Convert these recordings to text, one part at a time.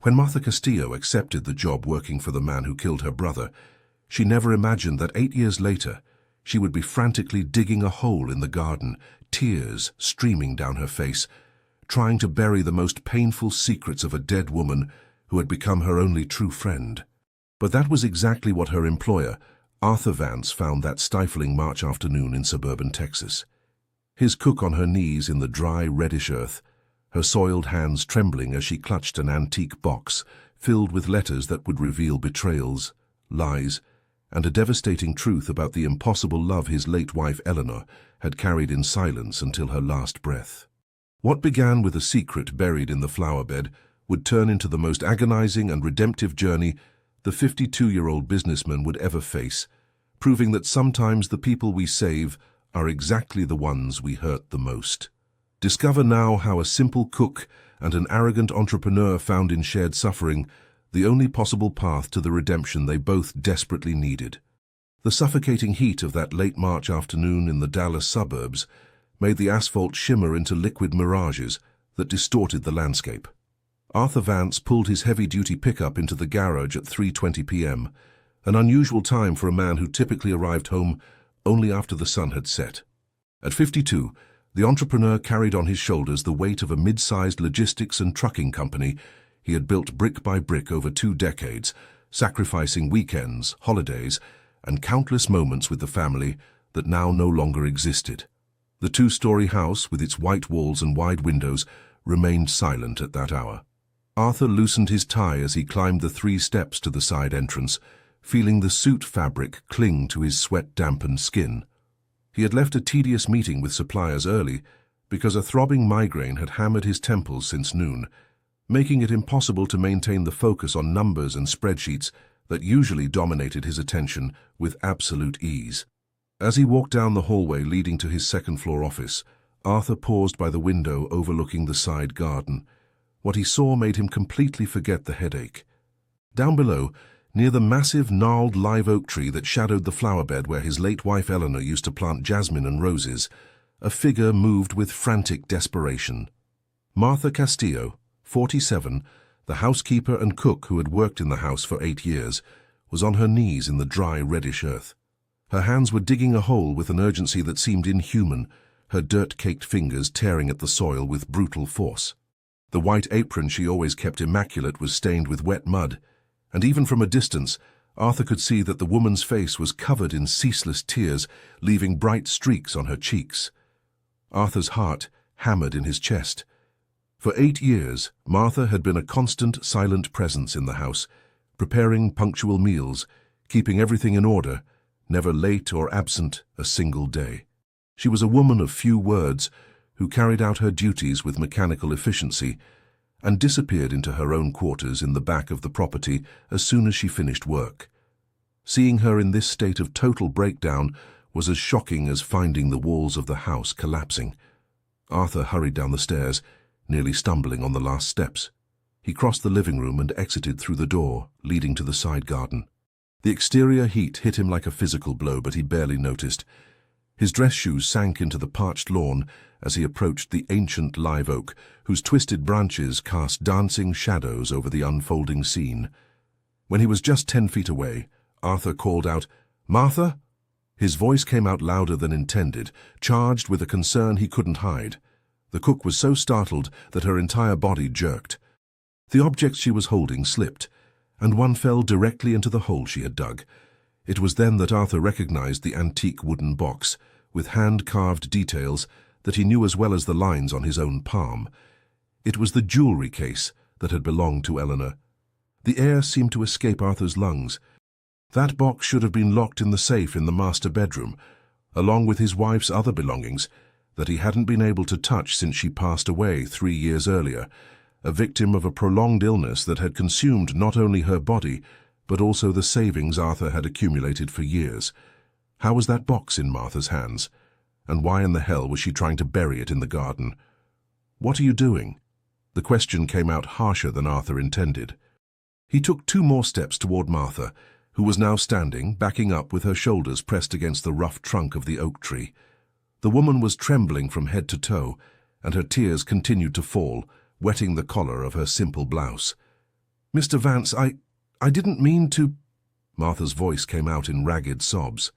When Martha Castillo accepted the job working for the man who killed her brother, she never imagined that 8 years later, she would be frantically digging a hole in the garden, tears streaming down her face, trying to bury the most painful secrets of a dead woman who had become her only true friend. But that was exactly what her employer, Arthur Vance, found that stifling March afternoon in suburban Texas. His cook on her knees in the dry, reddish earth, her soiled hands trembling as she clutched an antique box filled with letters that would reveal betrayals, lies, and a devastating truth about the impossible love his late wife Eleanor had carried in silence until her last breath. What began with a secret buried in the flower bed would turn into the most agonizing and redemptive journey the 52-year-old businessman would ever face, proving that sometimes the people we save are exactly the ones we hurt the most. Discover now how a simple cook and an arrogant entrepreneur found in shared suffering the only possible path to the redemption they both desperately needed. The suffocating heat of that late March afternoon in the Dallas suburbs made the asphalt shimmer into liquid mirages that distorted the landscape. Arthur Vance pulled his heavy-duty pickup into the garage at 3:20 p.m., an unusual time for a man who typically arrived home only after the sun had set. At 52, the entrepreneur carried on his shoulders the weight of a mid-sized logistics and trucking company he had built brick by brick over 2 decades, sacrificing weekends, holidays, and countless moments with the family that now no longer existed. The 2-story house, with its white walls and wide windows, remained silent at that hour. Arthur loosened his tie as he climbed the 3 steps to the side entrance, feeling the suit fabric cling to his sweat-dampened skin. He had left a tedious meeting with suppliers early because a throbbing migraine had hammered his temples since noon, making it impossible to maintain the focus on numbers and spreadsheets that usually dominated his attention with absolute ease. As he walked down the hallway leading to his second-floor office, Arthur paused by the window overlooking the side garden. What he saw made him completely forget the headache. Down below, near the massive, gnarled live oak tree that shadowed the flower bed where his late wife Eleanor used to plant jasmine and roses, a figure moved with frantic desperation. Martha Castillo, 47, the housekeeper and cook who had worked in the house for 8 years, was on her knees in the dry, reddish earth. Her hands were digging a hole with an urgency that seemed inhuman, her dirt-caked fingers tearing at the soil with brutal force. The white apron she always kept immaculate was stained with wet mud, and even from a distance, Arthur could see that the woman's face was covered in ceaseless tears, leaving bright streaks on her cheeks. Arthur's heart hammered in his chest. For 8 years, Martha had been a constant, silent presence in the house, preparing punctual meals, keeping everything in order, never late or absent a single day. She was a woman of few words who carried out her duties with mechanical efficiency and disappeared into her own quarters in the back of the property as soon as she finished work. Seeing her in this state of total breakdown was as shocking as finding the walls of the house collapsing. Arthur hurried down the stairs, nearly stumbling on the last steps. He crossed the living room and exited through the door, leading to the side garden. The exterior heat hit him like a physical blow, but he barely noticed. His dress shoes sank into the parched lawn as he approached the ancient live oak, whose twisted branches cast dancing shadows over the unfolding scene. When he was just 10 feet away, Arthur called out, "Martha?" His voice came out louder than intended, charged with a concern he couldn't hide. The cook was so startled that her entire body jerked. The objects she was holding slipped, and one fell directly into the hole she had dug. It was then that Arthur recognized the antique wooden box, with hand-carved details that he knew as well as the lines on his own palm. It was the jewelry case that had belonged to Eleanor. The air seemed to escape Arthur's lungs. That box should have been locked in the safe in the master bedroom, along with his wife's other belongings that he hadn't been able to touch since she passed away 3 years earlier, a victim of a prolonged illness that had consumed not only her body, but also the savings Arthur had accumulated for years. How was that box in Martha's hands? And why in the hell was she trying to bury it in the garden? "What are you doing?" The question came out harsher than Arthur intended. He took 2 more steps toward Martha, who was now standing, backing up with her shoulders pressed against the rough trunk of the oak tree. The woman was trembling from head to toe, and her tears continued to fall, wetting the collar of her simple blouse. Mr. Vance, I didn't mean to—" Martha's voice came out in ragged sobs.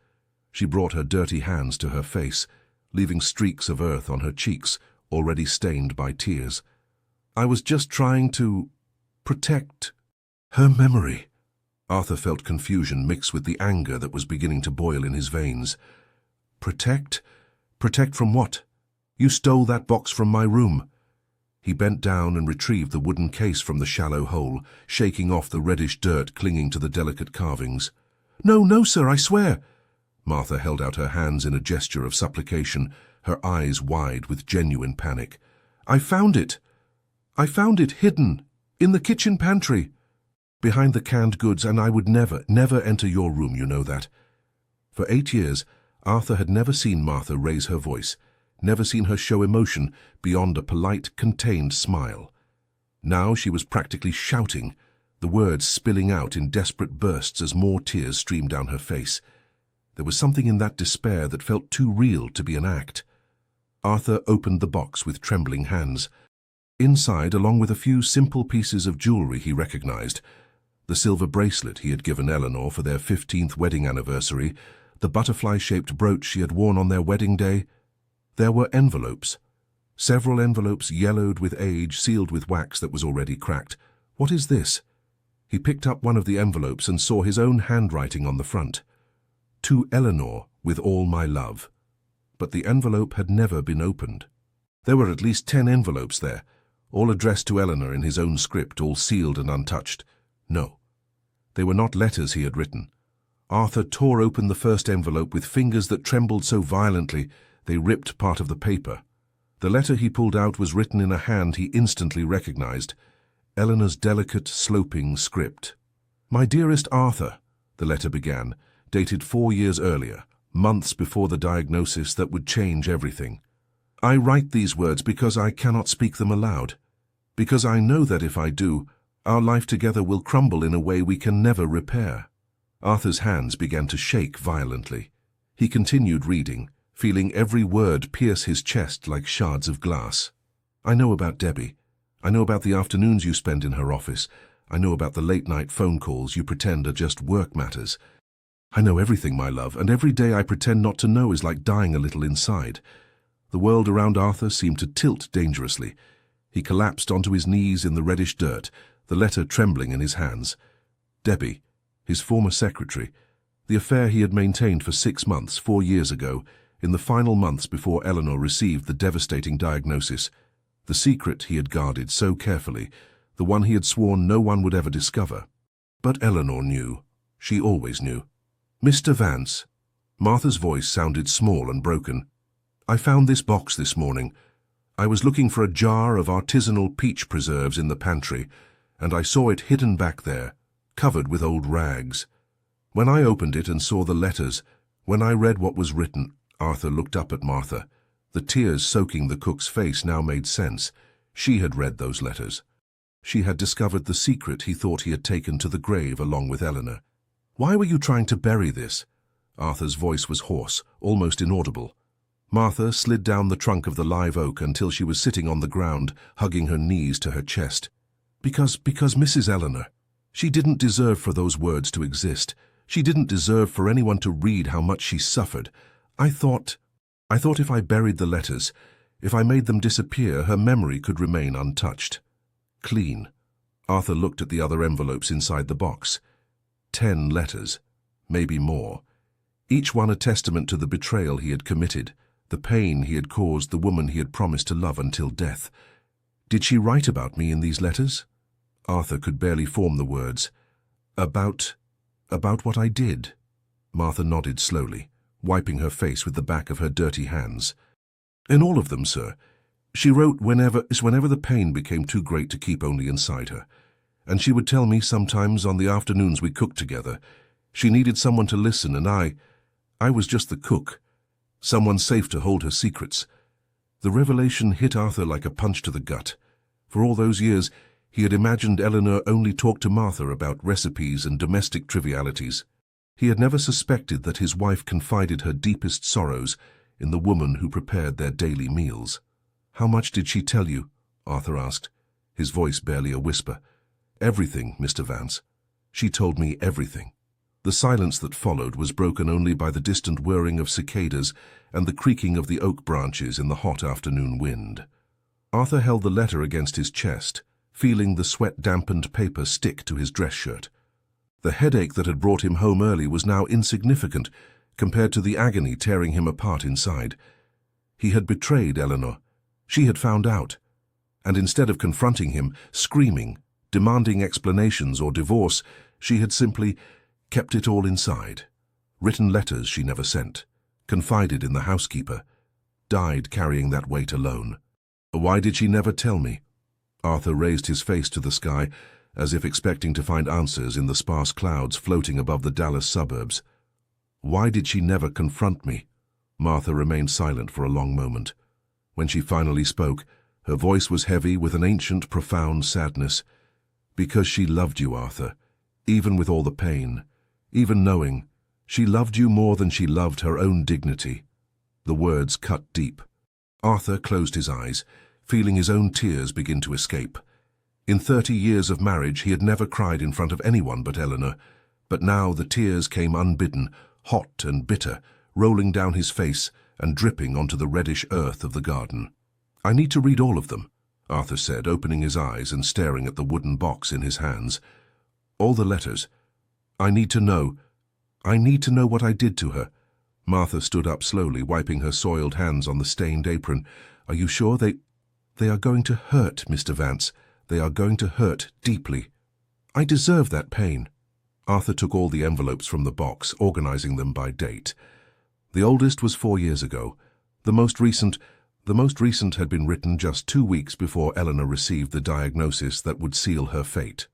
She brought her dirty hands to her face, leaving streaks of earth on her cheeks, already stained by tears. "I was just trying to protect her memory." Arthur felt confusion mixed with the anger that was beginning to boil in his veins. "Protect? Protect from what? You stole that box from my room." He bent down and retrieved the wooden case from the shallow hole, shaking off the reddish dirt clinging to the delicate carvings. "No, no, sir, I swear." Martha held out her hands in a gesture of supplication, her eyes wide with genuine panic. I found it hidden, in the kitchen pantry, behind the canned goods, and I would never, never enter your room, you know that." For 8 years, Arthur had never seen Martha raise her voice, never seen her show emotion beyond a polite, contained smile. Now she was practically shouting, the words spilling out in desperate bursts as more tears streamed down her face. There was something in that despair that felt too real to be an act. Arthur opened the box with trembling hands. Inside, along with a few simple pieces of jewelry he recognized, the silver bracelet he had given Eleanor for their 15th wedding anniversary, the butterfly-shaped brooch she had worn on their wedding day. There were envelopes. Several envelopes yellowed with age, sealed with wax that was already cracked. What is this? He picked up one of the envelopes and saw his own handwriting on the front. To Eleanor, with all my love. But the envelope had never been opened. There were at least 10 envelopes there, all addressed to Eleanor in his own script, all sealed and untouched. No, they were not letters he had written. Arthur tore open the first envelope with fingers that trembled so violently they ripped part of the paper. The letter he pulled out was written in a hand he instantly recognized, Eleanor's delicate, sloping script. My dearest Arthur, the letter began, dated 4 years earlier, months before the diagnosis that would change everything. I write these words because I cannot speak them aloud, because I know that if I do, our life together will crumble in a way we can never repair. Arthur's hands began to shake violently. He continued reading, feeling every word pierce his chest like shards of glass. I know about Debbie. I know about the afternoons you spend in her office. I know about the late-night phone calls you pretend are just work matters. I know everything, my love, and every day I pretend not to know is like dying a little inside. The world around Arthur seemed to tilt dangerously. He collapsed onto his knees in the reddish dirt, the letter trembling in his hands. Debbie, his former secretary, the affair he had maintained for 6 months, 4 years ago, in the final months before Eleanor received the devastating diagnosis, the secret he had guarded so carefully, the one he had sworn no one would ever discover. But Eleanor knew. She always knew. Mr. Vance. Martha's voice sounded small and broken. I found this box this morning. I was looking for a jar of artisanal peach preserves in the pantry, and I saw it hidden back there, covered with old rags. When I opened it and saw the letters, when I read what was written, Arthur looked up at Martha. The tears soaking the cook's face now made sense. She had read those letters. She had discovered the secret he thought he had taken to the grave along with Eleanor. Why were you trying to bury this? Arthur's voice was hoarse, almost inaudible. Martha slid down the trunk of the live oak until she was sitting on the ground, hugging her knees to her chest. Because Mrs. Eleanor, she didn't deserve for those words to exist. She didn't deserve for anyone to read how much she suffered. I thought if I buried the letters, if I made them disappear, her memory could remain untouched. Clean. Arthur looked at the other envelopes inside the box. 10 letters, maybe more. Each one a testament to the betrayal he had committed, the pain he had caused the woman he had promised to love until death. Did she write about me in these letters? Arthur could barely form the words. About what I did? Martha nodded slowly, wiping her face with the back of her dirty hands. In all of them, sir. She wrote whenever the pain became too great to keep only inside her. And she would tell me sometimes on the afternoons we cooked together. She needed someone to listen, and I was just the cook. Someone safe to hold her secrets. The revelation hit Arthur like a punch to the gut. For all those years, he had imagined Eleanor only talked to Martha about recipes and domestic trivialities. He had never suspected that his wife confided her deepest sorrows in the woman who prepared their daily meals. How much did she tell you? Arthur asked, his voice barely a whisper. Everything, Mr. Vance. She told me everything. The silence that followed was broken only by the distant whirring of cicadas and the creaking of the oak branches in the hot afternoon wind. Arthur held the letter against his chest, feeling the sweat-dampened paper stick to his dress shirt. The headache that had brought him home early was now insignificant compared to the agony tearing him apart inside. He had betrayed Eleanor. She had found out. And instead of confronting him, screaming, demanding explanations or divorce, she had simply kept it all inside. Written letters she never sent, confided in the housekeeper, died carrying that weight alone. Why did she never tell me? Arthur raised his face to the sky, as if expecting to find answers in the sparse clouds floating above the Dallas suburbs. Why did she never confront me? Martha remained silent for a long moment. When she finally spoke, her voice was heavy with an ancient, profound sadness. Because she loved you, Arthur, even with all the pain, even knowing she loved you more than she loved her own dignity. The words cut deep. Arthur closed his eyes, feeling his own tears begin to escape. In 30 years of marriage he had never cried in front of anyone but Eleanor, but now the tears came unbidden, hot and bitter, rolling down his face and dripping onto the reddish earth of the garden. "I need to read all of them," Arthur said, opening his eyes and staring at the wooden box in his hands. "All the letters. I need to know what I did to her." Martha stood up slowly, wiping her soiled hands on the stained apron. "Are you sure they are going to hurt, Mr. Vance? They are going to hurt deeply. I deserve that pain." Arthur took all the envelopes from the box, organizing them by date. The oldest was 4 years ago. The most recent had been written just 2 weeks before Eleanor received the diagnosis that would seal her fate.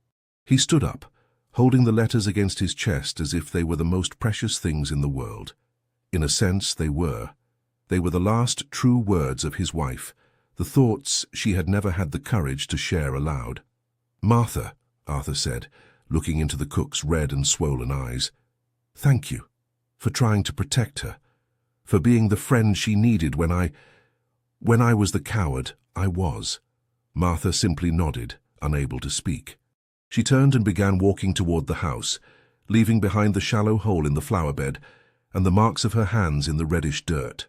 He stood up, holding the letters against his chest as if they were the most precious things in the world. In a sense, they were. They were the last true words of his wife, the thoughts she had never had the courage to share aloud. "Martha," Arthur said, looking into the cook's red and swollen eyes, "thank you for trying to protect her, for being the friend she needed when I was the coward I was." Martha simply nodded, unable to speak. She turned and began walking toward the house, leaving behind the shallow hole in the flower bed and the marks of her hands in the reddish dirt.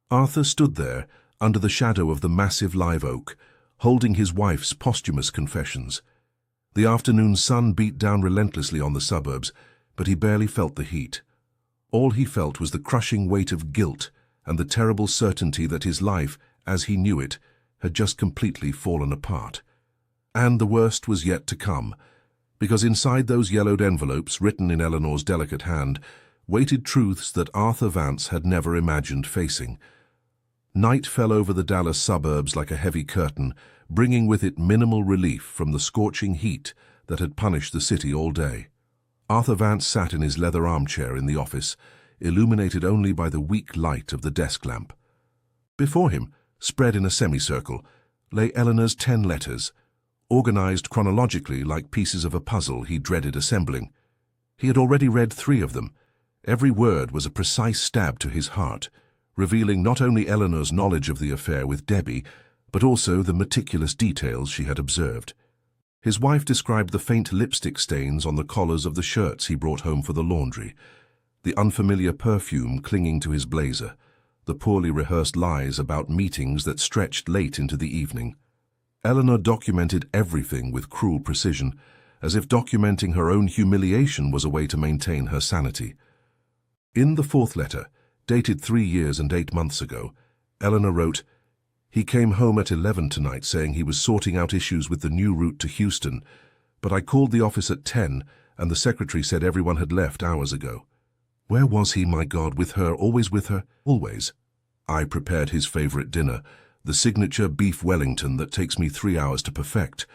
Arthur stood there, under the shadow of the massive live oak, holding his wife's posthumous confessions. The afternoon sun beat down relentlessly on the suburbs, but he barely felt the heat. All he felt was the crushing weight of guilt and the terrible certainty that his life, as he knew it, had just completely fallen apart. And the worst was yet to come, because inside those yellowed envelopes, written in Eleanor's delicate hand, waited truths that Arthur Vance had never imagined facing. Night fell over the Dallas suburbs like a heavy curtain, bringing with it minimal relief from the scorching heat that had punished the city all day. Arthur Vance sat in his leather armchair in the office, illuminated only by the weak light of the desk lamp. Before him, spread in a semicircle, lay Eleanor's 10 letters, organized chronologically like pieces of a puzzle he dreaded assembling. He had already read 3 of them. Every word was a precise stab to his heart, revealing not only Eleanor's knowledge of the affair with Debbie, but also the meticulous details she had observed. His wife described the faint lipstick stains on the collars of the shirts he brought home for the laundry, the unfamiliar perfume clinging to his blazer, the poorly rehearsed lies about meetings that stretched late into the evening. Eleanor documented everything with cruel precision, as if documenting her own humiliation was a way to maintain her sanity. In the 4th letter, dated 3 years and 8 months ago, Eleanor wrote, "He came home at 11 tonight saying he was sorting out issues with the new route to Houston, but I called the office at 10 and the secretary said everyone had left hours ago. Where was he, my God, with her, always with her, always? I prepared his favorite dinner, the signature beef Wellington that takes me 3 hours to perfect,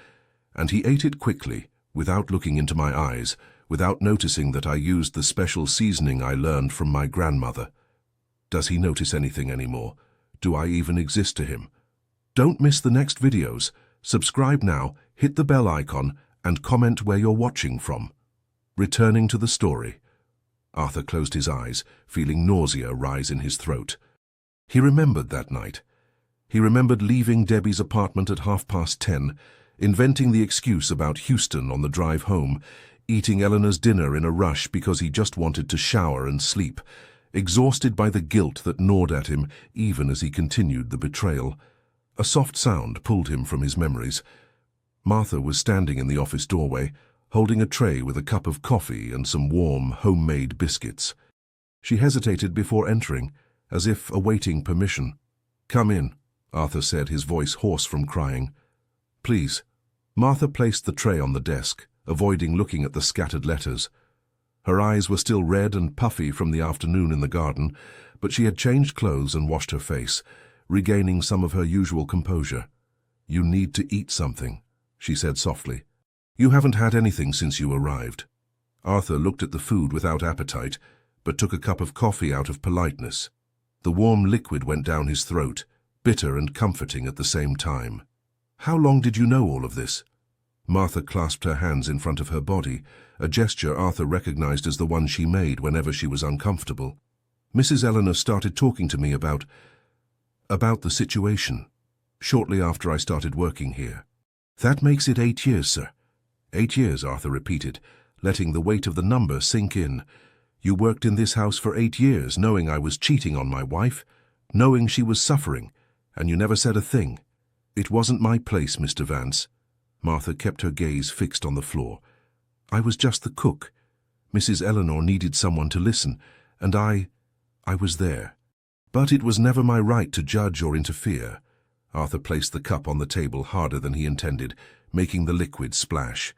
and he ate it quickly, without looking into my eyes, without noticing that I used the special seasoning I learned from my grandmother. Does he notice anything anymore? Do I even exist to him? Don't miss the next videos. Subscribe now, hit the bell icon, and comment where you're watching from." Returning to the story. Arthur closed his eyes, feeling nausea rise in his throat. He remembered that night. He remembered leaving Debbie's apartment at 10:30, inventing the excuse about Houston on the drive home, eating Eleanor's dinner in a rush because he just wanted to shower and sleep, exhausted by the guilt that gnawed at him even as he continued the betrayal. A soft sound pulled him from his memories. Martha was standing in the office doorway, holding a tray with a cup of coffee and some warm, homemade biscuits. She hesitated before entering, as if awaiting permission. "Come in," Arthur said, his voice hoarse from crying. "Please." Martha placed the tray on the desk, avoiding looking at the scattered letters. Her eyes were still red and puffy from the afternoon in the garden, but she had changed clothes and washed her face, regaining some of her usual composure. "You need to eat something," she said softly. "You haven't had anything since you arrived." Arthur looked at the food without appetite, but took a cup of coffee out of politeness. The warm liquid went down his throat, bitter and comforting at the same time. "How long did you know all of this?" Martha clasped her hands in front of her body, a gesture Arthur recognized as the one she made whenever she was uncomfortable. "Mrs. Eleanor started talking to me about the situation, shortly after I started working here." "That makes it 8 years, sir." "8 years," Arthur repeated, letting the weight of the number sink in. "You worked in this house for 8 years, knowing I was cheating on my wife, knowing she was suffering, and you never said a thing." "It wasn't my place, Mr. Vance." Martha kept her gaze fixed on the floor. "I was just the cook. Mrs. Eleanor needed someone to listen, and I was there. But it was never my right to judge or interfere." Arthur placed the cup on the table harder than he intended, making the liquid splash.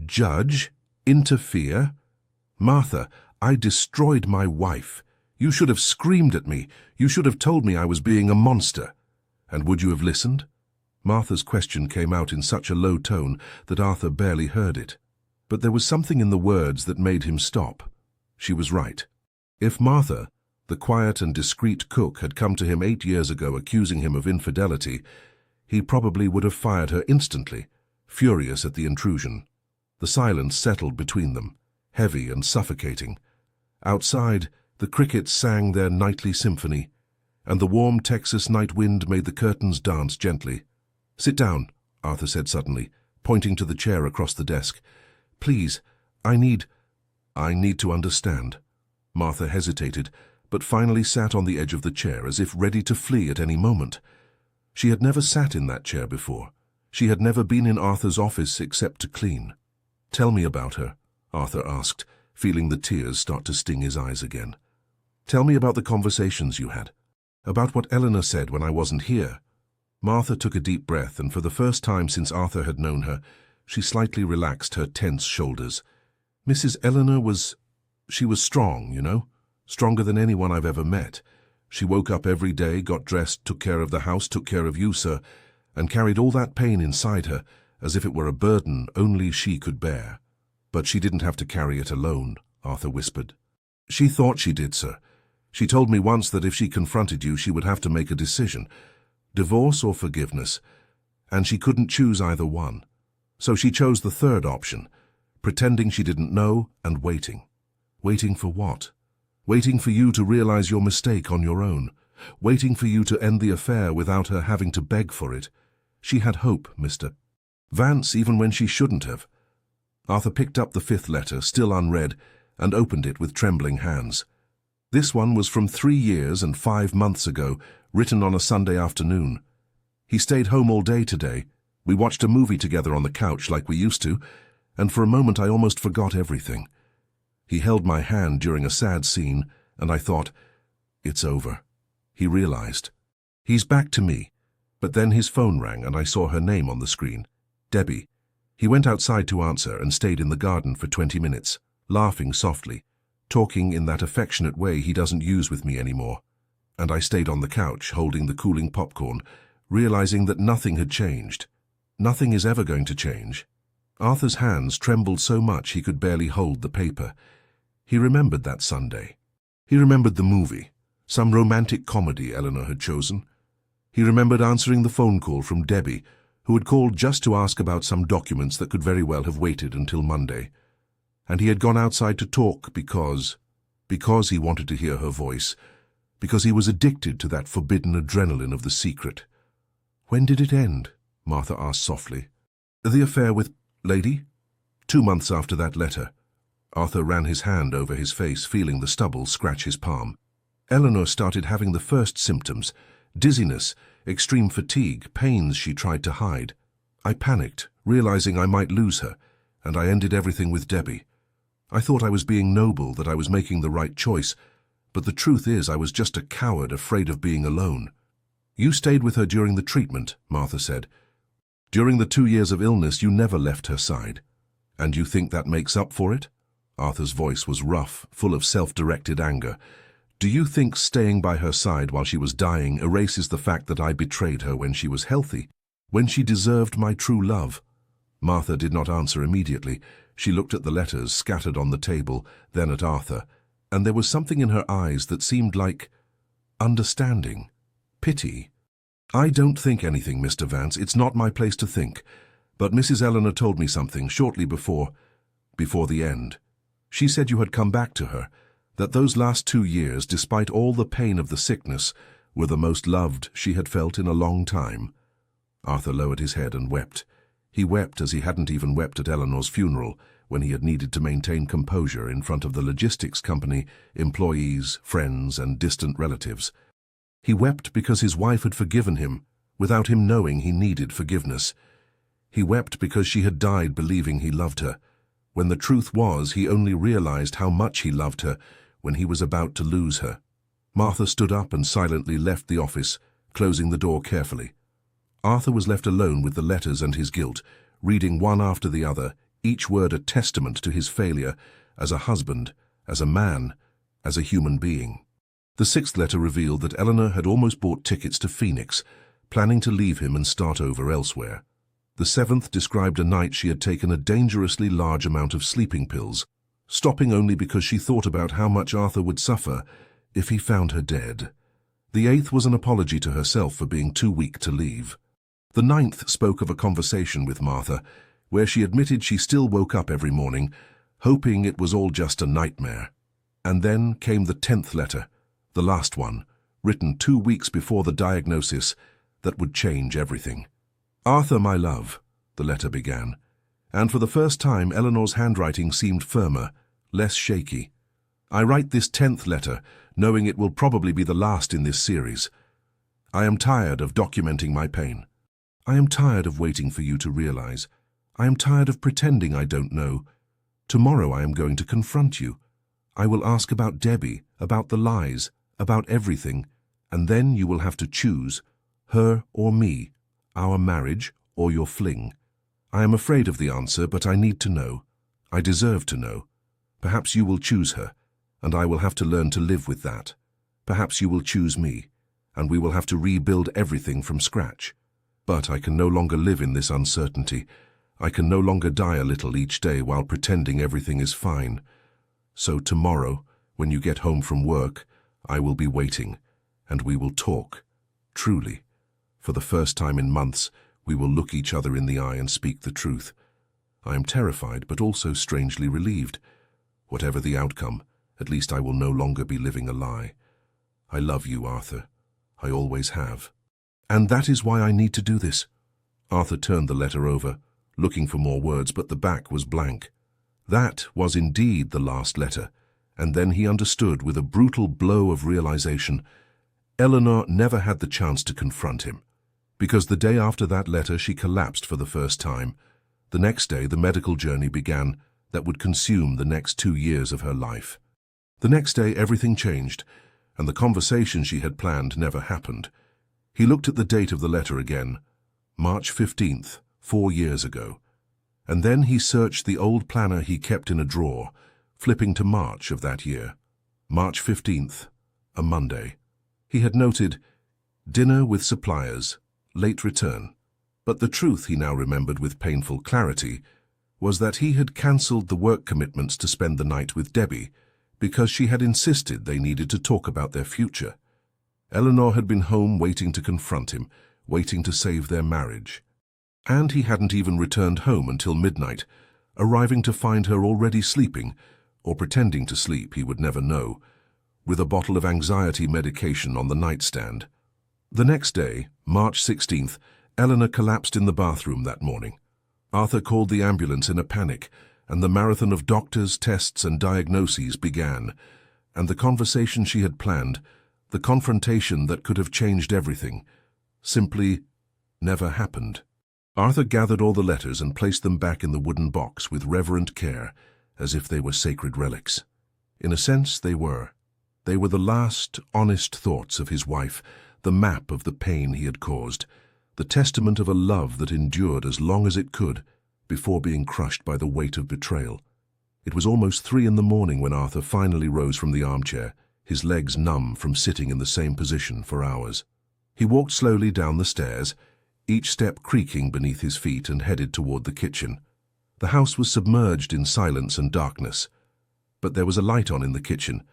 "Judge? Interfere? Martha, I destroyed my wife. You should have screamed at me. You should have told me I was being a monster. And would you have listened?" Martha's question came out in such a low tone that Arthur barely heard it. But there was something in the words that made him stop. She was right. If Martha, the quiet and discreet cook, had come to him 8 years ago accusing him of infidelity, he probably would have fired her instantly, furious at the intrusion. The silence settled between them, heavy and suffocating. Outside, the crickets sang their nightly symphony, and the warm Texas night wind made the curtains dance gently. "Sit down," Arthur said suddenly, pointing to the chair across the desk. "Please, I need to understand." Martha hesitated, but finally sat on the edge of the chair as if ready to flee at any moment. She had never sat in that chair before. She had never been in Arthur's office except to clean. "Tell me about her," Arthur asked, feeling the tears start to sting his eyes again. "Tell me about the conversations you had, about what Eleanor said when I wasn't here." Martha took a deep breath, and for the first time since Arthur had known her, she slightly relaxed her tense shoulders. "Mrs. Eleanor was strong, you know, stronger than anyone I've ever met. She woke up every day, got dressed, took care of the house, took care of you, sir, and carried all that pain inside her, as if it were a burden only she could bear. But she didn't have to carry it alone," Arthur whispered. "She thought she did, sir. She told me once that if she confronted you, she would have to make a decision, divorce or forgiveness, and she couldn't choose either one. So she chose the third option, pretending she didn't know and waiting. Waiting for what? Waiting for you to realize your mistake on your own. Waiting for you to end the affair without her having to beg for it. She had hope, Mr. Vance, even when she shouldn't have." Arthur picked up the 5th letter, still unread, and opened it with trembling hands. This one was from 3 years and 5 months ago, written on a Sunday afternoon. "He stayed home all day today. We watched a movie together on the couch like we used to, and for a moment I almost forgot everything. He held my hand during a sad scene, and I thought, it's over." He realized. "He's back to me." But then his phone rang and I saw her name on the screen. Debbie. He went outside to answer and stayed in the garden for 20 minutes, laughing softly, talking in that affectionate way he doesn't use with me anymore. And I stayed on the couch, holding the cooling popcorn, realizing that nothing had changed. Nothing is ever going to change. Arthur's hands trembled so much he could barely hold the paper. He remembered that Sunday. He remembered the movie, some romantic comedy Eleanor had chosen. He remembered answering the phone call from Debbie, who had called just to ask about some documents that could very well have waited until Monday. And he had gone outside to talk because he wanted to hear her voice, because he was addicted to that forbidden adrenaline of the secret. "When did it end?" Martha asked softly. The affair with Lady? 2 months after that letter. Arthur ran his hand over his face, feeling the stubble scratch his palm. Eleanor started having the first symptoms: dizziness, extreme fatigue, pains she tried to hide. I panicked, realizing I might lose her, and I ended everything with Debbie. I thought I was being noble, that I was making the right choice, but the truth is I was just a coward afraid of being alone. You stayed with her during the treatment, Martha said. During the 2 years of illness, you never left her side. And you think that makes up for it? Arthur's voice was rough, full of self-directed anger. Do you think staying by her side while she was dying erases the fact that I betrayed her when she was healthy, when she deserved my true love? Martha did not answer immediately. She looked at the letters scattered on the table, then at Arthur, and there was something in her eyes that seemed like understanding, pity. I don't think anything, Mr. Vance. It's not my place to think. But Mrs. Eleanor told me something shortly before the end. She said you had come back to her, that those last 2 years, despite all the pain of the sickness, were the most loved she had felt in a long time. Arthur lowered his head and wept. He wept as he hadn't even wept at Eleanor's funeral, when he had needed to maintain composure in front of the logistics company, employees, friends, and distant relatives. He wept because his wife had forgiven him, without him knowing he needed forgiveness. He wept because she had died believing he loved her, when the truth was he only realized how much he loved her when he was about to lose her. Martha stood up and silently left the office, closing the door carefully. Arthur was left alone with the letters and his guilt, reading one after the other, each word a testament to his failure as a husband, as a man, as a human being. The 6th letter revealed that Eleanor had almost bought tickets to Phoenix, planning to leave him and start over elsewhere. The 7th described a night she had taken a dangerously large amount of sleeping pills, stopping only because she thought about how much Arthur would suffer if he found her dead. The 8th was an apology to herself for being too weak to leave. The 9th spoke of a conversation with Martha, where she admitted she still woke up every morning, hoping it was all just a nightmare. And then came the 10th letter, the last one, written 2 weeks before the diagnosis that would change everything. Arthur, my love, the letter began, and for the first time Eleanor's handwriting seemed firmer, less shaky. I write this 10th letter, knowing it will probably be the last in this series. I am tired of documenting my pain. I am tired of waiting for you to realize. I am tired of pretending I don't know. Tomorrow I am going to confront you. I will ask about Debbie, about the lies, about everything, and then you will have to choose, her or me, our marriage or your fling. I am afraid of the answer, but I need to know. I deserve to know. Perhaps you will choose her, and I will have to learn to live with that. Perhaps you will choose me, and we will have to rebuild everything from scratch. But I can no longer live in this uncertainty. I can no longer die a little each day while pretending everything is fine. So tomorrow, when you get home from work, I will be waiting, and we will talk, truly. For the first time in months, we will look each other in the eye and speak the truth. I am terrified, but also strangely relieved. Whatever the outcome, at least I will no longer be living a lie. I love you, Arthur. I always have. And that is why I need to do this. Arthur turned the letter over, looking for more words, but the back was blank. That was indeed the last letter, and then he understood with a brutal blow of realization. Eleanor never had the chance to confront him, because the day after that letter she collapsed for the first time. The next day the medical journey began that would consume the next 2 years of her life. The next day everything changed, and the conversation she had planned never happened. He looked at the date of the letter again, March 15th, 4 years ago, and then he searched the old planner he kept in a drawer, flipping to March of that year. March 15th, a Monday. He had noted, dinner with suppliers, late return. But the truth, he now remembered with painful clarity, was that he had cancelled the work commitments to spend the night with Debbie, because she had insisted they needed to talk about their future. Eleanor had been home waiting to confront him, waiting to save their marriage. And he hadn't even returned home until midnight, arriving to find her already sleeping, or pretending to sleep, he would never know, with a bottle of anxiety medication on the nightstand. The next day, March 16th, Eleanor collapsed in the bathroom that morning. Arthur called the ambulance in a panic, and the marathon of doctors, tests, and diagnoses began. And the conversation she had planned, the confrontation that could have changed everything, simply never happened. Arthur gathered all the letters and placed them back in the wooden box with reverent care, as if they were sacred relics. In a sense, they were. They were the last, honest thoughts of his wife, the map of the pain he had caused, the testament of a love that endured as long as it could before being crushed by the weight of betrayal. It was almost 3 in the morning when Arthur finally rose from the armchair, his legs numb from sitting in the same position for hours. He walked slowly down the stairs, each step creaking beneath his feet, and headed toward the kitchen. The house was submerged in silence and darkness, but there was a light on in the kitchen,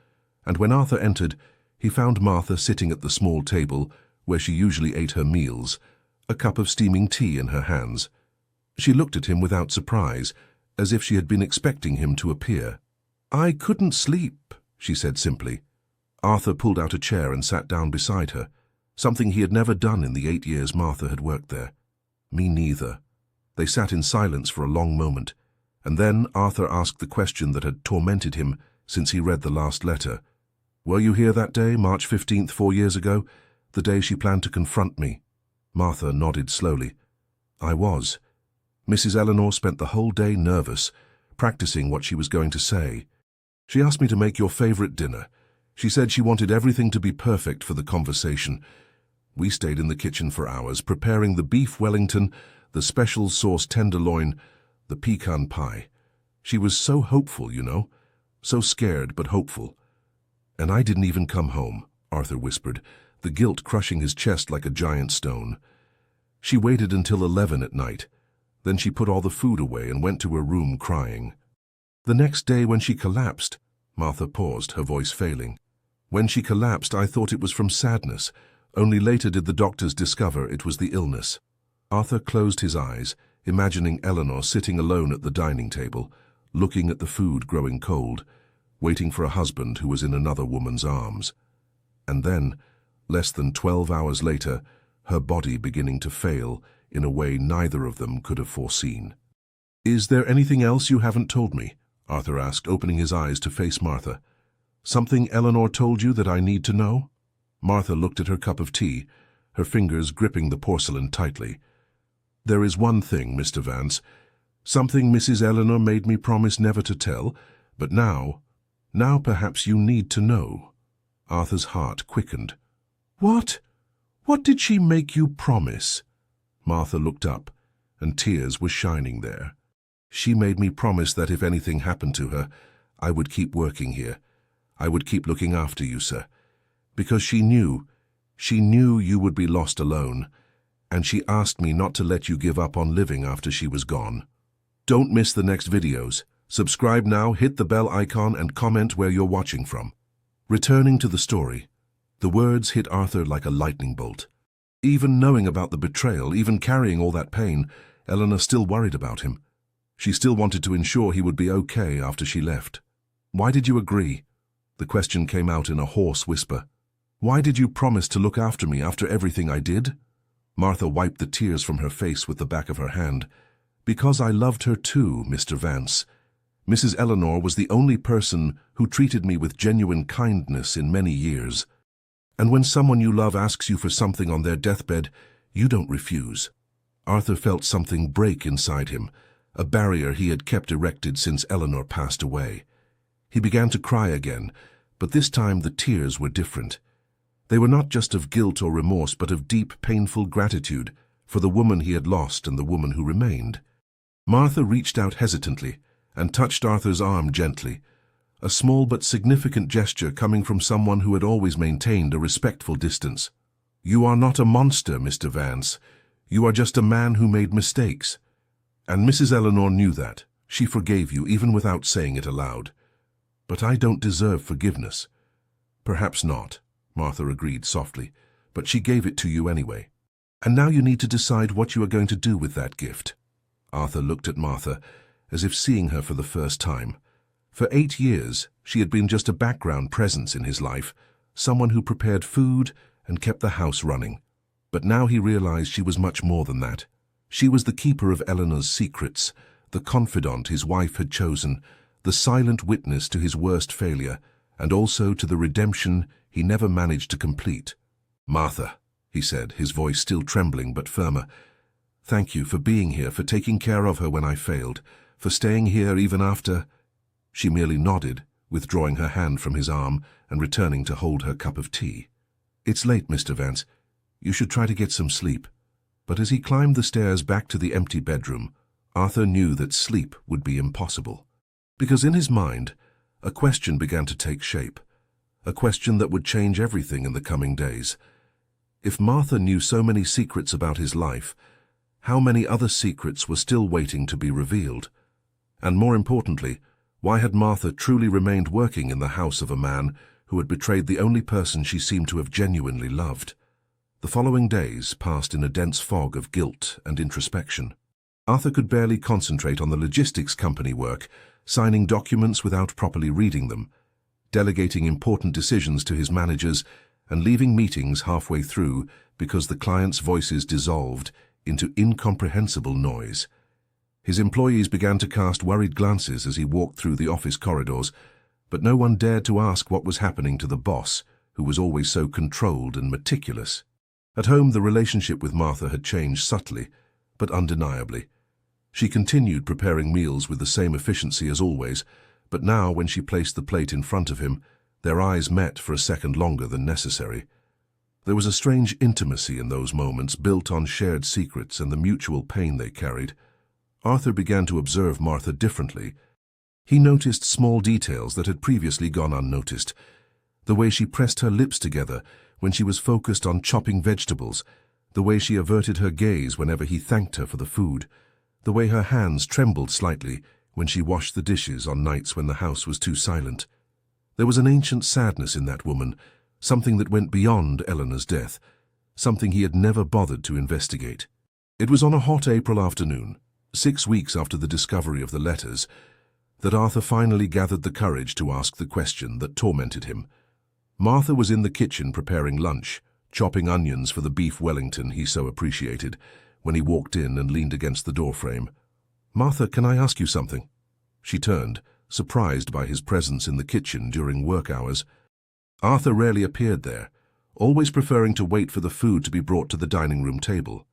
and when Arthur entered, he found Martha sitting at the small table where she usually ate her meals, a cup of steaming tea in her hands. She looked at him without surprise, as if she had been expecting him to appear. "I couldn't sleep," she said simply. Arthur pulled out a chair and sat down beside her, something he had never done in the 8 years Martha had worked there. "Me neither." They sat in silence for a long moment, and then Arthur asked the question that had tormented him since he read the last letter. "Were you here that day, March 15th, 4 years ago, the day she planned to confront me?" Martha nodded slowly. "I was. Mrs. Eleanor spent the whole day nervous, practicing what she was going to say. She asked me to make your favorite dinner. She said she wanted everything to be perfect for the conversation. We stayed in the kitchen for hours, preparing the beef Wellington, the special sauce tenderloin, the pecan pie. She was so hopeful, you know, so scared but hopeful. And I didn't even come home," Arthur whispered, the guilt crushing his chest like a giant stone. "She waited until 11 at night. Then she put all the food away and went to her room crying. The next day when she collapsed," Martha paused, her voice failing. "When she collapsed, I thought it was from sadness. Only later did the doctors discover it was the illness." Arthur closed his eyes, imagining Eleanor sitting alone at the dining table, looking at the food growing cold, waiting for a husband who was in another woman's arms. And then, less than 12 hours later, her body beginning to fail in a way neither of them could have foreseen. "Is there anything else you haven't told me?" Arthur asked, opening his eyes to face Martha. "Something Eleanor told you that I need to know?" Martha looked at her cup of tea, her fingers gripping the porcelain tightly. "There is one thing, Mr. Vance, something Mrs. Eleanor made me promise never to tell, but now perhaps you need to know." Arthur's heart quickened. "What? What did she make you promise?" Martha looked up, and tears were shining there. "She made me promise that if anything happened to her, I would keep working here. I would keep looking after you, sir. Because she knew you would be lost alone, and she asked me not to let you give up on living after she was gone. Don't miss the next videos. Subscribe now, hit the bell icon, and comment where you're watching from." Returning to the story, the words hit Arthur like a lightning bolt. Even knowing about the betrayal, even carrying all that pain, Eleanor still worried about him. She still wanted to ensure he would be okay after she left. "Why did you agree?" The question came out in a hoarse whisper. "Why did you promise to look after me after everything I did?" Martha wiped the tears from her face with the back of her hand. "Because I loved her too, Mr. Vance. Mrs. Eleanor was the only person who treated me with genuine kindness in many years. And when someone you love asks you for something on their deathbed, you don't refuse." Arthur felt something break inside him, a barrier he had kept erected since Eleanor passed away. He began to cry again, but this time the tears were different. They were not just of guilt or remorse, but of deep, painful gratitude for the woman he had lost and the woman who remained. Martha reached out hesitantly and touched Arthur's arm gently, a small but significant gesture coming from someone who had always maintained a respectful distance. "You are not a monster, Mr. Vance. You are just a man who made mistakes. And Mrs. Eleanor knew that. She forgave you even without saying it aloud. But I don't deserve forgiveness." "Perhaps not," Martha agreed softly, "but she gave it to you anyway. And now you need to decide what you are going to do with that gift." Arthur looked at Martha, as if seeing her for the first time. For 8 years, she had been just a background presence in his life, someone who prepared food and kept the house running. But now he realized she was much more than that. She was the keeper of Eleanor's secrets, the confidant his wife had chosen, the silent witness to his worst failure, and also to the redemption he never managed to complete. "Martha," he said, his voice still trembling but firmer, "thank you for being here, for taking care of her when I failed, for staying here even after—" She merely nodded, withdrawing her hand from his arm and returning to hold her cup of tea. "It's late, Mr. Vance. You should try to get some sleep." But as he climbed the stairs back to the empty bedroom, Arthur knew that sleep would be impossible. Because in his mind, a question began to take shape, a question that would change everything in the coming days. If Martha knew so many secrets about his life, how many other secrets were still waiting to be revealed? And more importantly, why had Martha truly remained working in the house of a man who had betrayed the only person she seemed to have genuinely loved? The following days passed in a dense fog of guilt and introspection. Arthur could barely concentrate on the logistics company work, signing documents without properly reading them, delegating important decisions to his managers, and leaving meetings halfway through because the clients' voices dissolved into incomprehensible noise. His employees began to cast worried glances as he walked through the office corridors, but no one dared to ask what was happening to the boss, who was always so controlled and meticulous. At home, the relationship with Martha had changed subtly, but undeniably. She continued preparing meals with the same efficiency as always, but now, when she placed the plate in front of him, their eyes met for a second longer than necessary. There was a strange intimacy in those moments, built on shared secrets and the mutual pain they carried. Arthur began to observe Martha differently. He noticed small details that had previously gone unnoticed. The way she pressed her lips together when she was focused on chopping vegetables, the way she averted her gaze whenever he thanked her for the food, the way her hands trembled slightly when she washed the dishes on nights when the house was too silent. There was an ancient sadness in that woman, something that went beyond Eleanor's death, something he had never bothered to investigate. It was on a hot April afternoon, 6 weeks after the discovery of the letters, that Arthur finally gathered the courage to ask the question that tormented him. Martha was in the kitchen preparing lunch, chopping onions for the beef Wellington he so appreciated, when he walked in and leaned against the doorframe. "Martha, can I ask you something?" She turned, surprised by his presence in the kitchen during work hours. Arthur rarely appeared there, always preferring to wait for the food to be brought to the dining room table.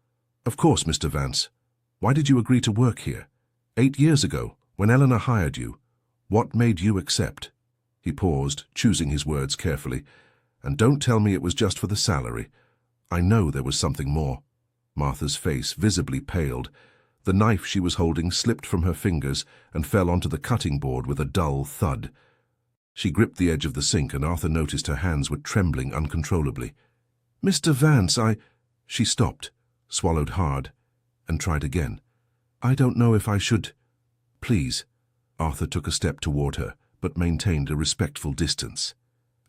"Of course, Mr. Vance. Why did you agree to work here? 8 years ago, when Eleanor hired you. What made you accept?" He paused, choosing his words carefully. "And don't tell me it was just for the salary. I know there was something more." Martha's face visibly paled. The knife she was holding slipped from her fingers and fell onto the cutting board with a dull thud. She gripped the edge of the sink, and Arthur noticed her hands were trembling uncontrollably. "Mr. Vance, She stopped, swallowed hard, and tried again. "I don't know if I should—" "Please." Arthur took a step toward her, but maintained a respectful distance.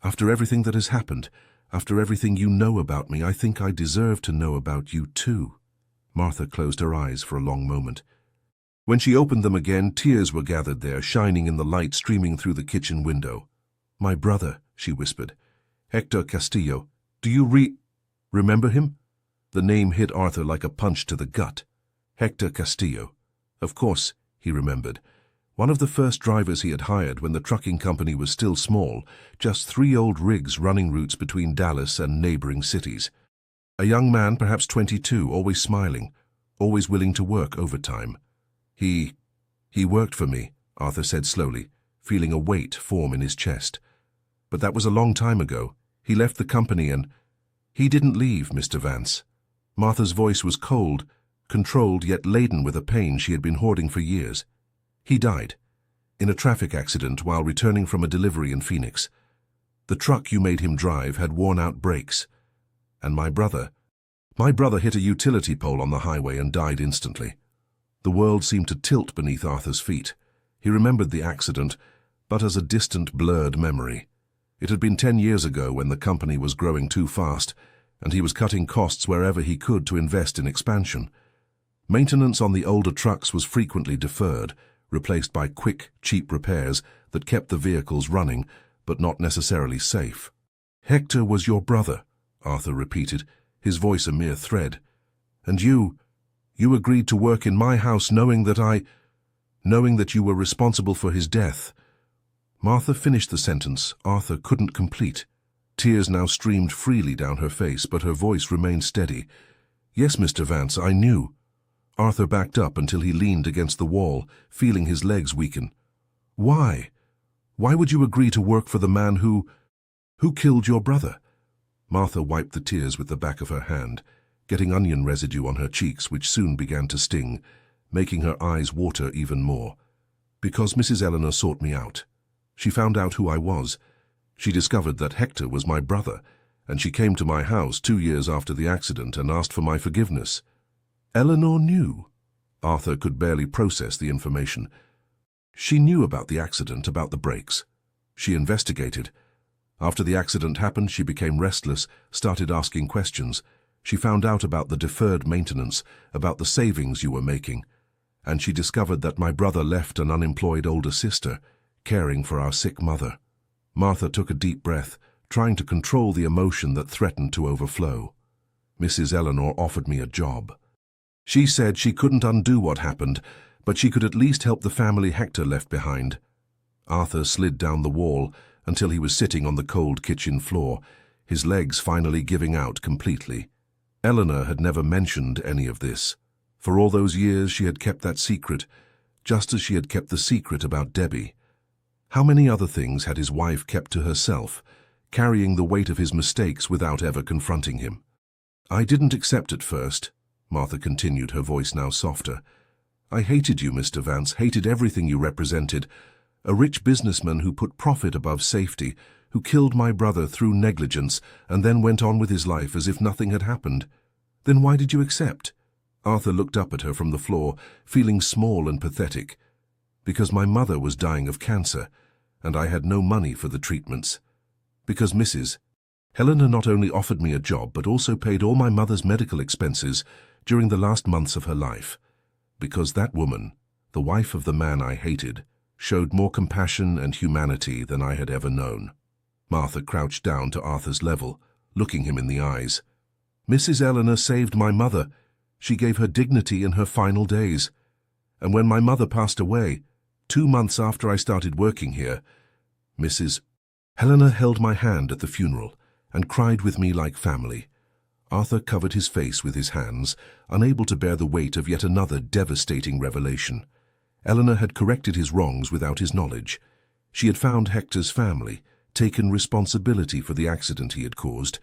"After everything that has happened, after everything you know about me, I think I deserve to know about you too." Martha closed her eyes for a long moment. When she opened them again, tears were gathered there, shining in the light streaming through the kitchen window. "My brother," she whispered. "Hector Castillo. Do you remember him?" The name hit Arthur like a punch to the gut. Hector Castillo. Of course, he remembered. One of the first drivers he had hired when the trucking company was still small, just 3 old rigs running routes between Dallas and neighboring cities. A young man, perhaps 22, always smiling, always willing to work overtime. He worked for me," Arthur said slowly, feeling a weight form in his chest. "But that was a long time ago. He left the company and—" "He didn't leave, Mr. Vance." Martha's voice was cold, controlled yet laden with a pain she had been hoarding for years. "He died in a traffic accident while returning from a delivery in Phoenix. The truck you made him drive had worn-out brakes. And my brother hit a utility pole on the highway and died instantly." The world seemed to tilt beneath Arthur's feet. He remembered the accident, but as a distant, blurred memory. It had been 10 years ago when the company was growing too fast, and he was cutting costs wherever he could to invest in expansion. Maintenance on the older trucks was frequently deferred, replaced by quick, cheap repairs that kept the vehicles running, but not necessarily safe. "Hector was your brother," Arthur repeated, his voice a mere thread. "And you You agreed to work in my house knowing that you were responsible for his death." Martha finished the sentence Arthur couldn't complete. Tears now streamed freely down her face, but her voice remained steady. "Yes, Mr. Vance, I knew." Arthur backed up until he leaned against the wall, feeling his legs weaken. "Why? Why would you agree to work for the man who killed your brother?" Martha wiped the tears with the back of her hand, getting onion residue on her cheeks, which soon began to sting, making her eyes water even more. "Because Mrs. Eleanor sought me out. She found out who I was. She discovered that Hector was my brother, and she came to my house 2 years after the accident and asked for my forgiveness." "Eleanor knew?" Arthur could barely process the information. "She knew about the accident, about the brakes. She investigated. After the accident happened, she became restless, started asking questions. She found out about the deferred maintenance, about the savings you were making, and she discovered that my brother left an unemployed older sister, caring for our sick mother." Martha took a deep breath, trying to control the emotion that threatened to overflow. "Mrs. Eleanor offered me a job. She said she couldn't undo what happened, but she could at least help the family Hector left behind." Arthur slid down the wall until he was sitting on the cold kitchen floor, his legs finally giving out completely. Eleanor had never mentioned any of this. For all those years she had kept that secret, just as she had kept the secret about Debbie. How many other things had his wife kept to herself, carrying the weight of his mistakes without ever confronting him? "I didn't accept at first," Martha continued, her voice now softer. "I hated you, Mr. Vance, hated everything you represented. A rich businessman who put profit above safety, who killed my brother through negligence and then went on with his life as if nothing had happened. Then why did you accept?" Arthur looked up at her from the floor, feeling small and pathetic. "Because my mother was dying of cancer, and I had no money for the treatments. Because Mrs. Helena not only offered me a job but also paid all my mother's medical expenses during the last months of her life. Because that woman, the wife of the man I hated, showed more compassion and humanity than I had ever known." Martha crouched down to Arthur's level, looking him in the eyes. "Mrs. Eleanor saved my mother. She gave her dignity in her final days. And when my mother passed away, 2 months after I started working here, Mrs. Helena held my hand at the funeral and cried with me like family." Arthur covered his face with his hands, unable to bear the weight of yet another devastating revelation. Eleanor had corrected his wrongs without his knowledge. She had found Hector's family, taken responsibility for the accident he had caused,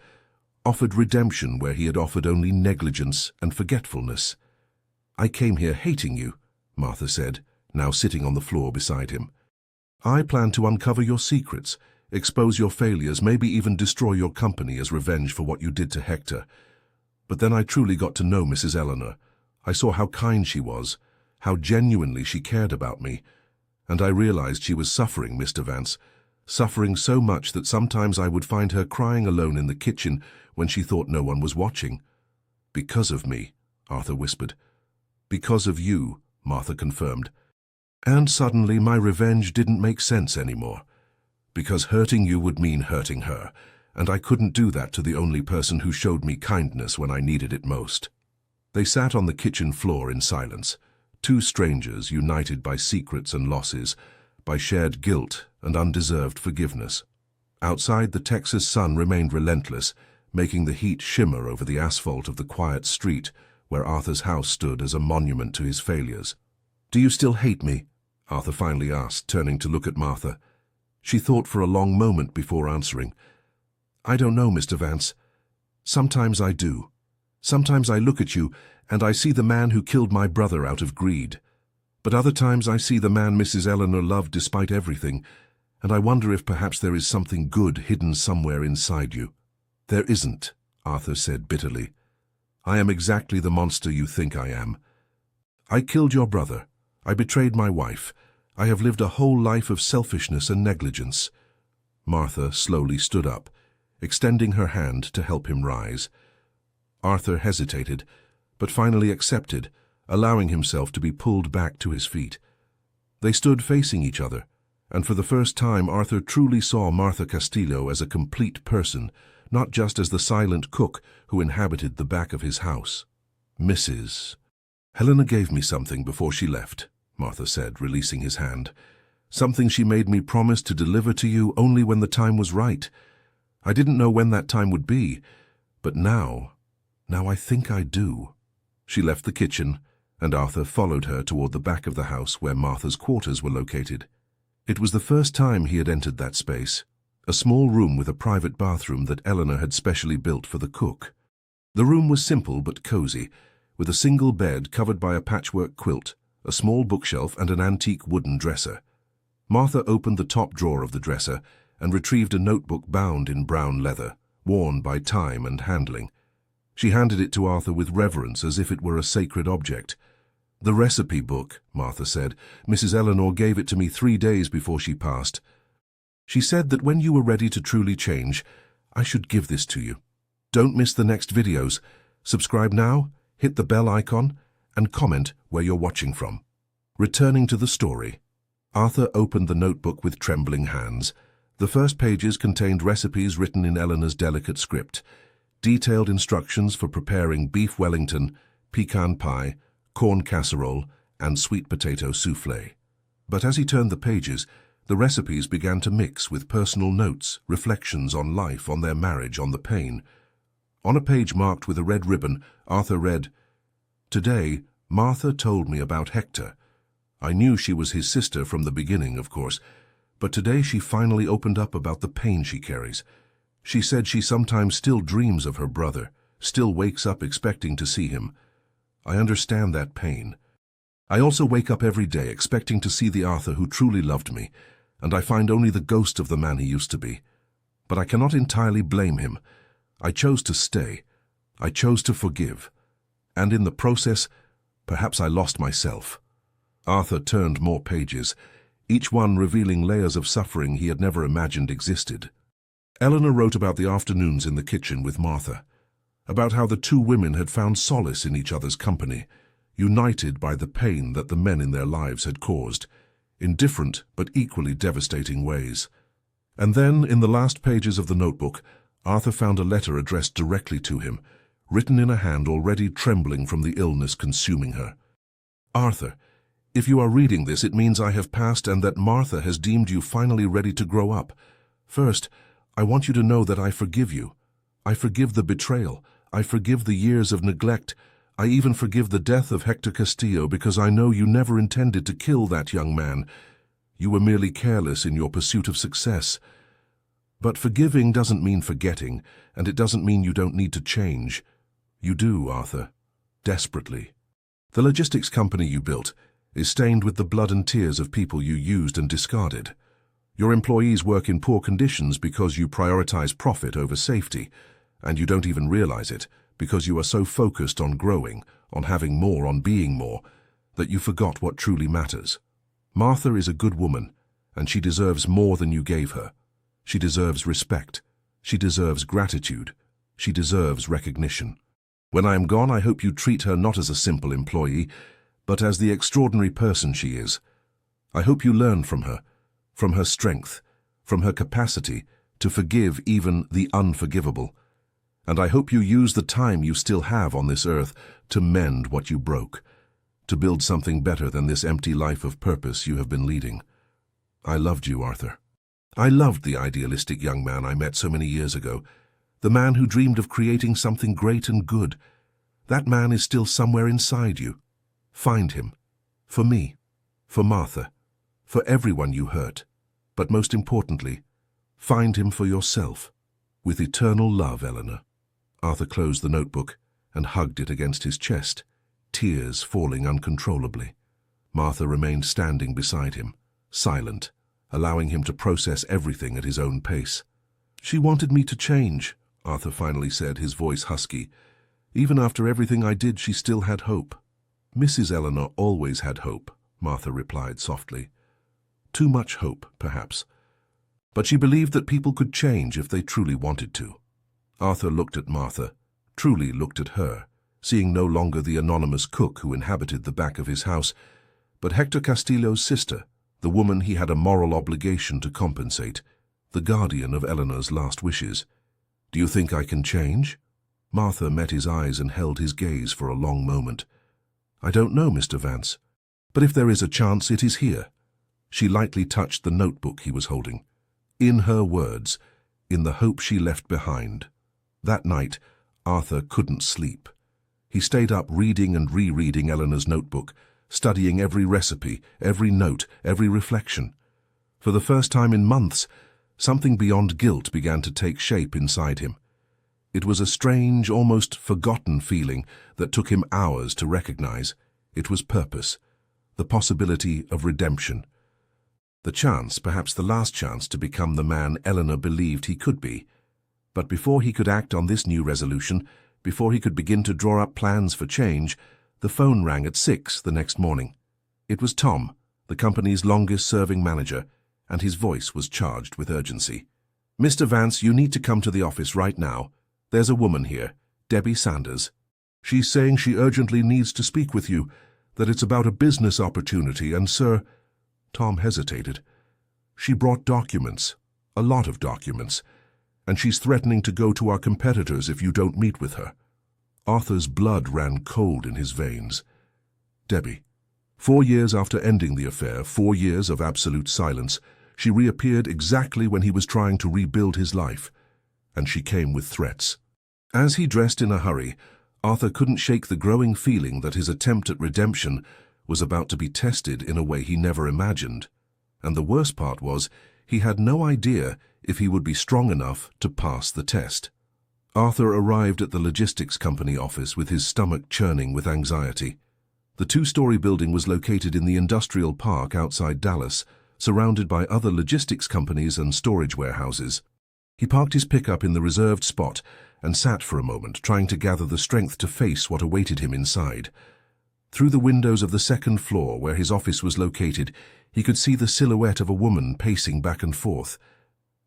offered redemption where he had offered only negligence and forgetfulness. "I came here hating you," Martha said, now sitting on the floor beside him. "I plan to uncover your secrets, expose your failures, maybe even destroy your company as revenge for what you did to Hector. But then I truly got to know Mrs. Eleanor. I saw how kind she was, how genuinely she cared about me, and I realized she was suffering, Mr. Vance, suffering so much that sometimes I would find her crying alone in the kitchen when she thought no one was watching." "Because of me," Arthur whispered. "Because of you," Martha confirmed. "And suddenly my revenge didn't make sense anymore. Because hurting you would mean hurting her, and I couldn't do that to the only person who showed me kindness when I needed it most." They sat on the kitchen floor in silence, two strangers united by secrets and losses, by shared guilt and undeserved forgiveness. Outside, the Texas sun remained relentless, making the heat shimmer over the asphalt of the quiet street where Arthur's house stood as a monument to his failures. "Do you still hate me?" Arthur finally asked, turning to look at Martha. She thought for a long moment before answering. "I don't know, Mr. Vance. Sometimes I do. Sometimes I look at you and I see the man who killed my brother out of greed. But other times I see the man Mrs. Eleanor loved despite everything, and I wonder if perhaps there is something good hidden somewhere inside you." "There isn't," Arthur said bitterly. "I am exactly the monster you think I am. I killed your brother. I betrayed my wife. I have lived a whole life of selfishness and negligence." Martha slowly stood up, extending her hand to help him rise. Arthur hesitated, but finally accepted, allowing himself to be pulled back to his feet. They stood facing each other, and for the first time Arthur truly saw Martha Castillo as a complete person, not just as the silent cook who inhabited the back of his house. "Mrs. Helena gave me something before she left, Martha said, releasing his hand. Something she made me promise to deliver to you only when the time was right. I didn't know when that time would be, but now I think I do. She left the kitchen, and Arthur followed her toward the back of the house where Martha's quarters were located. It was the first time he had entered that space, a small room with a private bathroom that Eleanor had specially built for the cook. The room was simple but cozy, with a single bed covered by a patchwork quilt, a small bookshelf and an antique wooden dresser. Martha opened the top drawer of the dresser and retrieved a notebook bound in brown leather, worn by time and handling. She handed it to Arthur with reverence as if it were a sacred object. "The recipe book," Martha said. "Mrs. Eleanor gave it to me 3 days before she passed. She said that when you were ready to truly change, I should give this to you. Don't miss the next videos. Subscribe now, hit the bell icon, and comment where you're watching from." Returning to the story, Arthur opened the notebook with trembling hands. The first pages contained recipes written in Eleanor's delicate script, detailed instructions for preparing beef Wellington, pecan pie, corn casserole, and sweet potato soufflé. But as he turned the pages, the recipes began to mix with personal notes, reflections on life, on their marriage, on the pain. On a page marked with a red ribbon, Arthur read, "Today, Martha told me about Hector. I knew she was his sister from the beginning, of course, but today she finally opened up about the pain she carries. She said she sometimes still dreams of her brother, still wakes up expecting to see him. I understand that pain. I also wake up every day expecting to see the Arthur who truly loved me, and I find only the ghost of the man he used to be. But I cannot entirely blame him. I chose to stay. I chose to forgive. And in the process, perhaps I lost myself." Arthur turned more pages, each one revealing layers of suffering he had never imagined existed. Eleanor wrote about the afternoons in the kitchen with Martha, about how the two women had found solace in each other's company, united by the pain that the men in their lives had caused, in different but equally devastating ways. And then, in the last pages of the notebook, Arthur found a letter addressed directly to him, written in a hand already trembling from the illness consuming her. "Arthur, if you are reading this, it means I have passed and that Martha has deemed you finally ready to grow up. First, I want you to know that I forgive you. I forgive the betrayal. I forgive the years of neglect. I even forgive the death of Hector Castillo because I know you never intended to kill that young man. You were merely careless in your pursuit of success. But forgiving doesn't mean forgetting, and it doesn't mean you don't need to change. You do, Arthur. Desperately. The logistics company you built is stained with the blood and tears of people you used and discarded. Your employees work in poor conditions because you prioritize profit over safety, and you don't even realize it because you are so focused on growing, on having more, on being more, that you forgot what truly matters. Martha is a good woman, and she deserves more than you gave her. She deserves respect. She deserves gratitude. She deserves recognition. When I am gone, I hope you treat her not as a simple employee, but as the extraordinary person she is. I hope you learn from her strength, from her capacity to forgive even the unforgivable. And I hope you use the time you still have on this earth to mend what you broke, to build something better than this empty life of purpose you have been leading. I loved you, Arthur. I loved the idealistic young man I met so many years ago, the man who dreamed of creating something great and good. That man is still somewhere inside you. Find him. For me. For Martha. For everyone you hurt. But most importantly, find him for yourself. With eternal love, Eleanor." Arthur closed the notebook and hugged it against his chest, tears falling uncontrollably. Martha remained standing beside him, silent, allowing him to process everything at his own pace. "She wanted me to change," Arthur finally said, his voice husky. "Even after everything I did, she still had hope." "Mrs. Eleanor always had hope," Martha replied softly. "Too much hope, perhaps. But she believed that people could change if they truly wanted to." Arthur looked at Martha, truly looked at her, seeing no longer the anonymous cook who inhabited the back of his house, but Hector Castillo's sister, the woman he had a moral obligation to compensate, the guardian of Eleanor's last wishes. "Do you think I can change?" Martha met his eyes and held his gaze for a long moment. I don't know, Mr. Vance, but if there is a chance, it is here. She lightly touched the notebook he was holding. In her words, in the hope she left behind. That night, Arthur couldn't sleep. He stayed up reading and rereading Eleanor's notebook, studying every recipe, every note, every reflection. For the first time in months, something beyond guilt began to take shape inside him. It was a strange, almost forgotten feeling that took him hours to recognize. It was purpose, the possibility of redemption. The chance, perhaps the last chance, to become the man Eleanor believed he could be. But before he could act on this new resolution, before he could begin to draw up plans for change, the phone rang at 6 the next morning. It was Tom, the company's longest-serving manager, and his voice was charged with urgency. "Mr. Vance, you need to come to the office right now. There's a woman here, Debbie Sanders. She's saying she urgently needs to speak with you, that it's about a business opportunity, and sir—" Tom hesitated. "She brought documents, a lot of documents, and she's threatening to go to our competitors if you don't meet with her." Arthur's blood ran cold in his veins. Debbie. 4 years after ending the affair, 4 years of absolute silence, she reappeared exactly when he was trying to rebuild his life, and she came with threats. As he dressed in a hurry, Arthur couldn't shake the growing feeling that his attempt at redemption was about to be tested in a way he never imagined. And the worst part was, he had no idea if he would be strong enough to pass the test. Arthur arrived at the logistics company office with his stomach churning with anxiety. The 2-story building was located in the industrial park outside Dallas, surrounded by other logistics companies and storage warehouses. He parked his pickup in the reserved spot and sat for a moment, trying to gather the strength to face what awaited him inside. Through the windows of the second floor, where his office was located, he could see the silhouette of a woman pacing back and forth.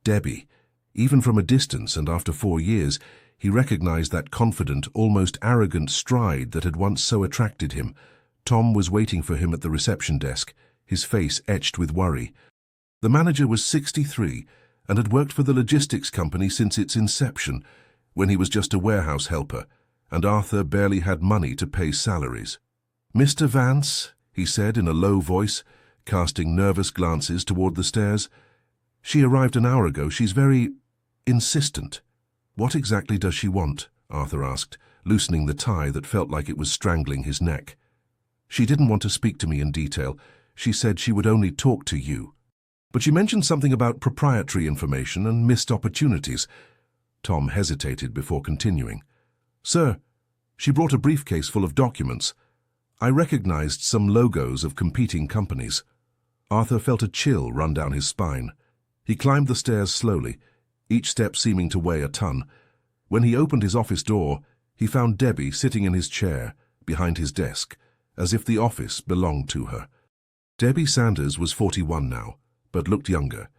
Debbie. Even from a distance and after 4 years, he recognized that confident, almost arrogant stride that had once so attracted him. Tom was waiting for him at the reception desk, his face etched with worry. The manager was 63 and had worked for the logistics company since its inception, when he was just a warehouse helper, and Arthur barely had money to pay salaries. "Mr. Vance," he said in a low voice, casting nervous glances toward the stairs. "She arrived an hour ago. She's very insistent." "What exactly does she want?" Arthur asked, loosening the tie that felt like it was strangling his neck. "She didn't want to speak to me in detail. She said she would only talk to you. But she mentioned something about proprietary information and missed opportunities." Tom hesitated before continuing. "Sir, she brought a briefcase full of documents. I recognized some logos of competing companies." Arthur felt a chill run down his spine. He climbed the stairs slowly, each step seeming to weigh a ton. When he opened his office door, he found Debbie sitting in his chair, behind his desk, as if the office belonged to her. Debbie Sanders was 41 now, but looked younger.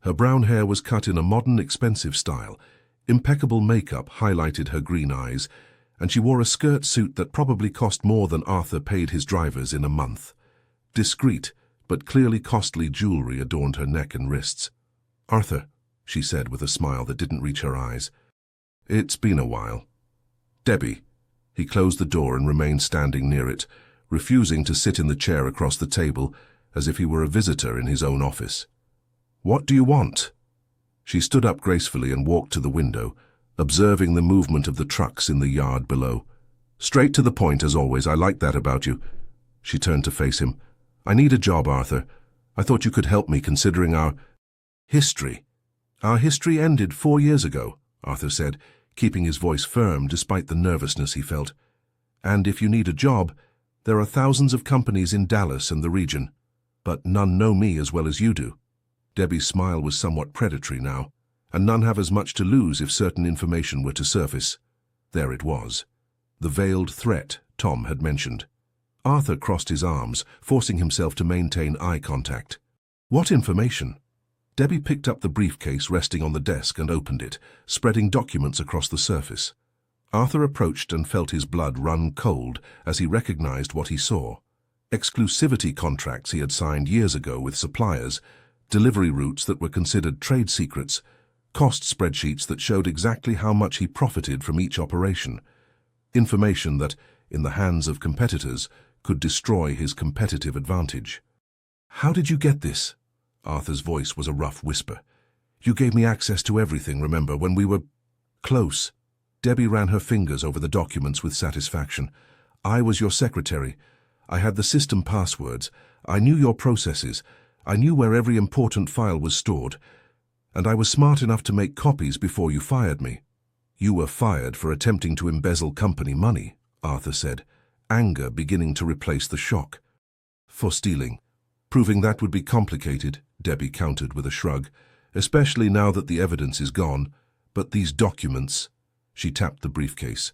Her brown hair was cut in a modern, expensive style. Impeccable makeup highlighted her green eyes, and she wore a skirt suit that probably cost more than Arthur paid his drivers in a month. Discreet, but clearly costly jewelry adorned her neck and wrists. "Arthur," she said with a smile that didn't reach her eyes. "It's been a while." "Debbie." He closed the door and remained standing near it, refusing to sit in the chair across the table, as if he were a visitor in his own office. "What do you want?" She stood up gracefully and walked to the window, observing the movement of the trucks in the yard below. "Straight to the point, as always. I like that about you." She turned to face him. "I need a job, Arthur. I thought you could help me, considering our history." "Our history ended 4 years ago," Arthur said, keeping his voice firm despite the nervousness he felt. "And if you need a job, there are thousands of companies in Dallas and the region, but none know me as well as you do." Debbie's smile was somewhat predatory now, and none have as much to lose if certain information were to surface. There it was, the veiled threat Tom had mentioned. Arthur crossed his arms, forcing himself to maintain eye contact. "What information?" Debbie picked up the briefcase resting on the desk and opened it, spreading documents across the surface. Arthur approached and felt his blood run cold as he recognized what he saw. Exclusivity contracts he had signed years ago with suppliers, delivery routes that were considered trade secrets, cost spreadsheets that showed exactly how much he profited from each operation. Information that, in the hands of competitors could destroy his competitive advantage. "How did you get this?" Arthur's voice was a rough whisper. "You gave me access to everything, remember, when we were close." Debbie ran her fingers over the documents with satisfaction. "I was your secretary. I had the system passwords. I knew your processes. I knew where every important file was stored. And I was smart enough to make copies before you fired me." "You were fired for attempting to embezzle company money," Arthur said, anger beginning to replace the shock. "For stealing. Proving that would be complicated," Debbie countered with a shrug, "especially now that the evidence is gone. But these documents," she tapped the briefcase,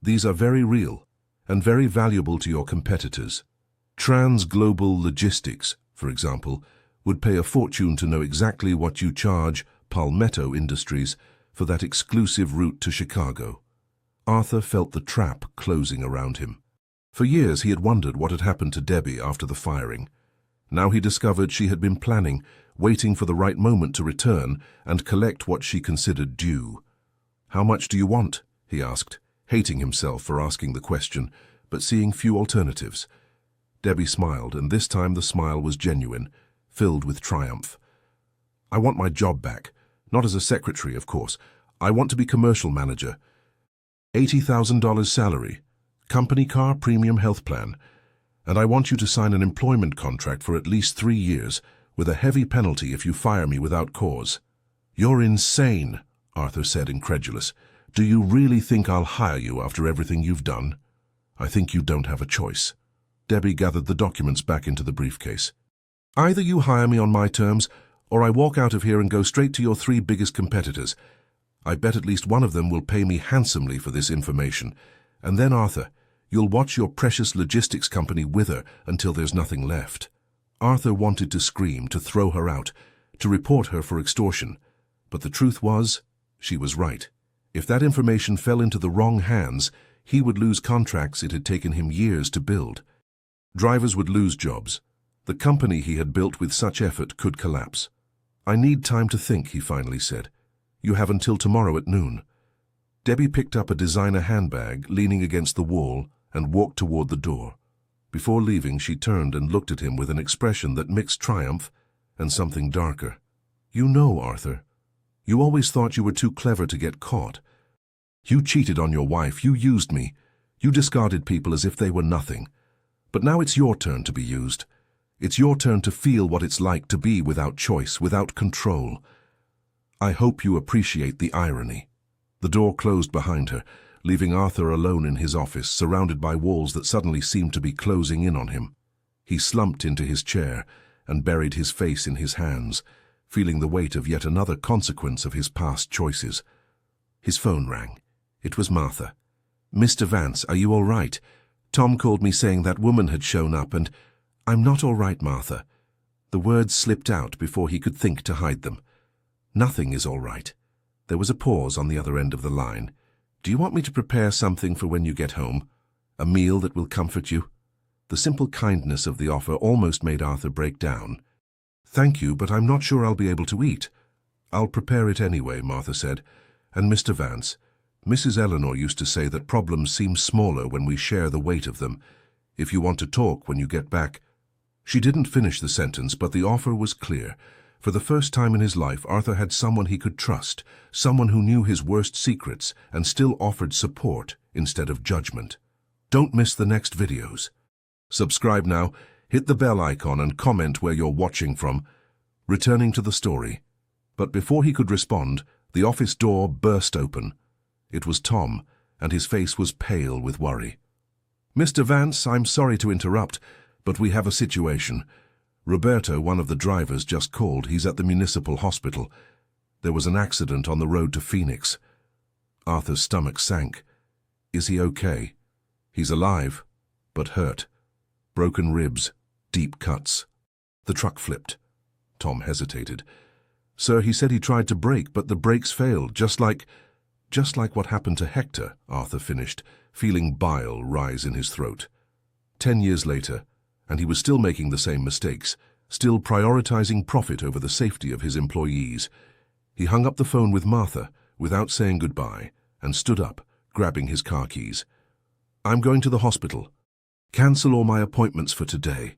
"these are very real and very valuable to your competitors. Trans-Global Logistics, for example, would pay a fortune to know exactly what you charge Palmetto Industries for that exclusive route to Chicago." Arthur felt the trap closing around him. For years he had wondered what had happened to Debbie after the firing. Now he discovered she had been planning, waiting for the right moment to return and collect what she considered due. "How much do you want?" he asked, hating himself for asking the question, but seeing few alternatives. Debbie smiled, and this time the smile was genuine, filled with triumph. "I want my job back. Not as a secretary, of course. I want to be commercial manager. $80,000 salary, company car, premium health plan. And I want you to sign an employment contract for at least 3 years, with a heavy penalty if you fire me without cause." "You're insane," Arthur said, incredulous. "Do you really think I'll hire you after everything you've done?" "I think you don't have a choice." Debbie gathered the documents back into the briefcase. "Either you hire me on my terms, or I walk out of here and go straight to your 3 biggest competitors. I bet at least one of them will pay me handsomely for this information. And then, Arthur, you'll watch your precious logistics company wither until there's nothing left." Arthur wanted to scream, to throw her out, to report her for extortion. But the truth was, she was right. If that information fell into the wrong hands, he would lose contracts it had taken him years to build. Drivers would lose jobs. The company he had built with such effort could collapse. "I need time to think," he finally said. "You have until tomorrow at noon." Debbie picked up a designer handbag, leaning against the wall, and walked toward the door. Before leaving, she turned and looked at him with an expression that mixed triumph and something darker. "You know, Arthur, you always thought you were too clever to get caught. You cheated on your wife, you used me, you discarded people as if they were nothing. But now it's your turn to be used. It's your turn to feel what it's like to be without choice, without control. I hope you appreciate the irony." The door closed behind her, leaving Arthur alone in his office, surrounded by walls that suddenly seemed to be closing in on him. He slumped into his chair and buried his face in his hands, feeling the weight of yet another consequence of his past choices. His phone rang. It was Martha. "Mr. Vance, are you all right? Tom called me saying that woman had shown up and—" "I'm not all right, Martha." The words slipped out before he could think to hide them. "Nothing is all right." There was a pause on the other end of the line. "Do you want me to prepare something for when you get home? A meal that will comfort you?" The simple kindness of the offer almost made Arthur break down. "Thank you, but I'm not sure I'll be able to eat." "I'll prepare it anyway," Martha said. "And Mr. Vance, Mrs. Eleanor used to say that problems seem smaller when we share the weight of them. If you want to talk when you get back—" She didn't finish the sentence, but the offer was clear. For the first time in his life, Arthur had someone he could trust, someone who knew his worst secrets and still offered support instead of judgment. Don't miss the next videos. Subscribe now, hit the bell icon and comment where you're watching from. Returning to the story. But before he could respond, the office door burst open. It was Tom, and his face was pale with worry. "Mr. Vance, I'm sorry to interrupt, but we have a situation. Roberto, one of the drivers, just called. He's at the municipal hospital. There was an accident on the road to Phoenix." Arthur's stomach sank. "Is he okay?" "He's alive, but hurt. Broken ribs, deep cuts." The truck flipped. Tom hesitated. "Sir, he said he tried to brake, but the brakes failed, just like what happened to Hector," Arthur finished, feeling bile rise in his throat. 10 years later, and he was still making the same mistakes, still prioritizing profit over the safety of his employees. He hung up the phone with Martha without saying goodbye and stood up, grabbing his car keys. I'm going to the hospital. Cancel all my appointments for today.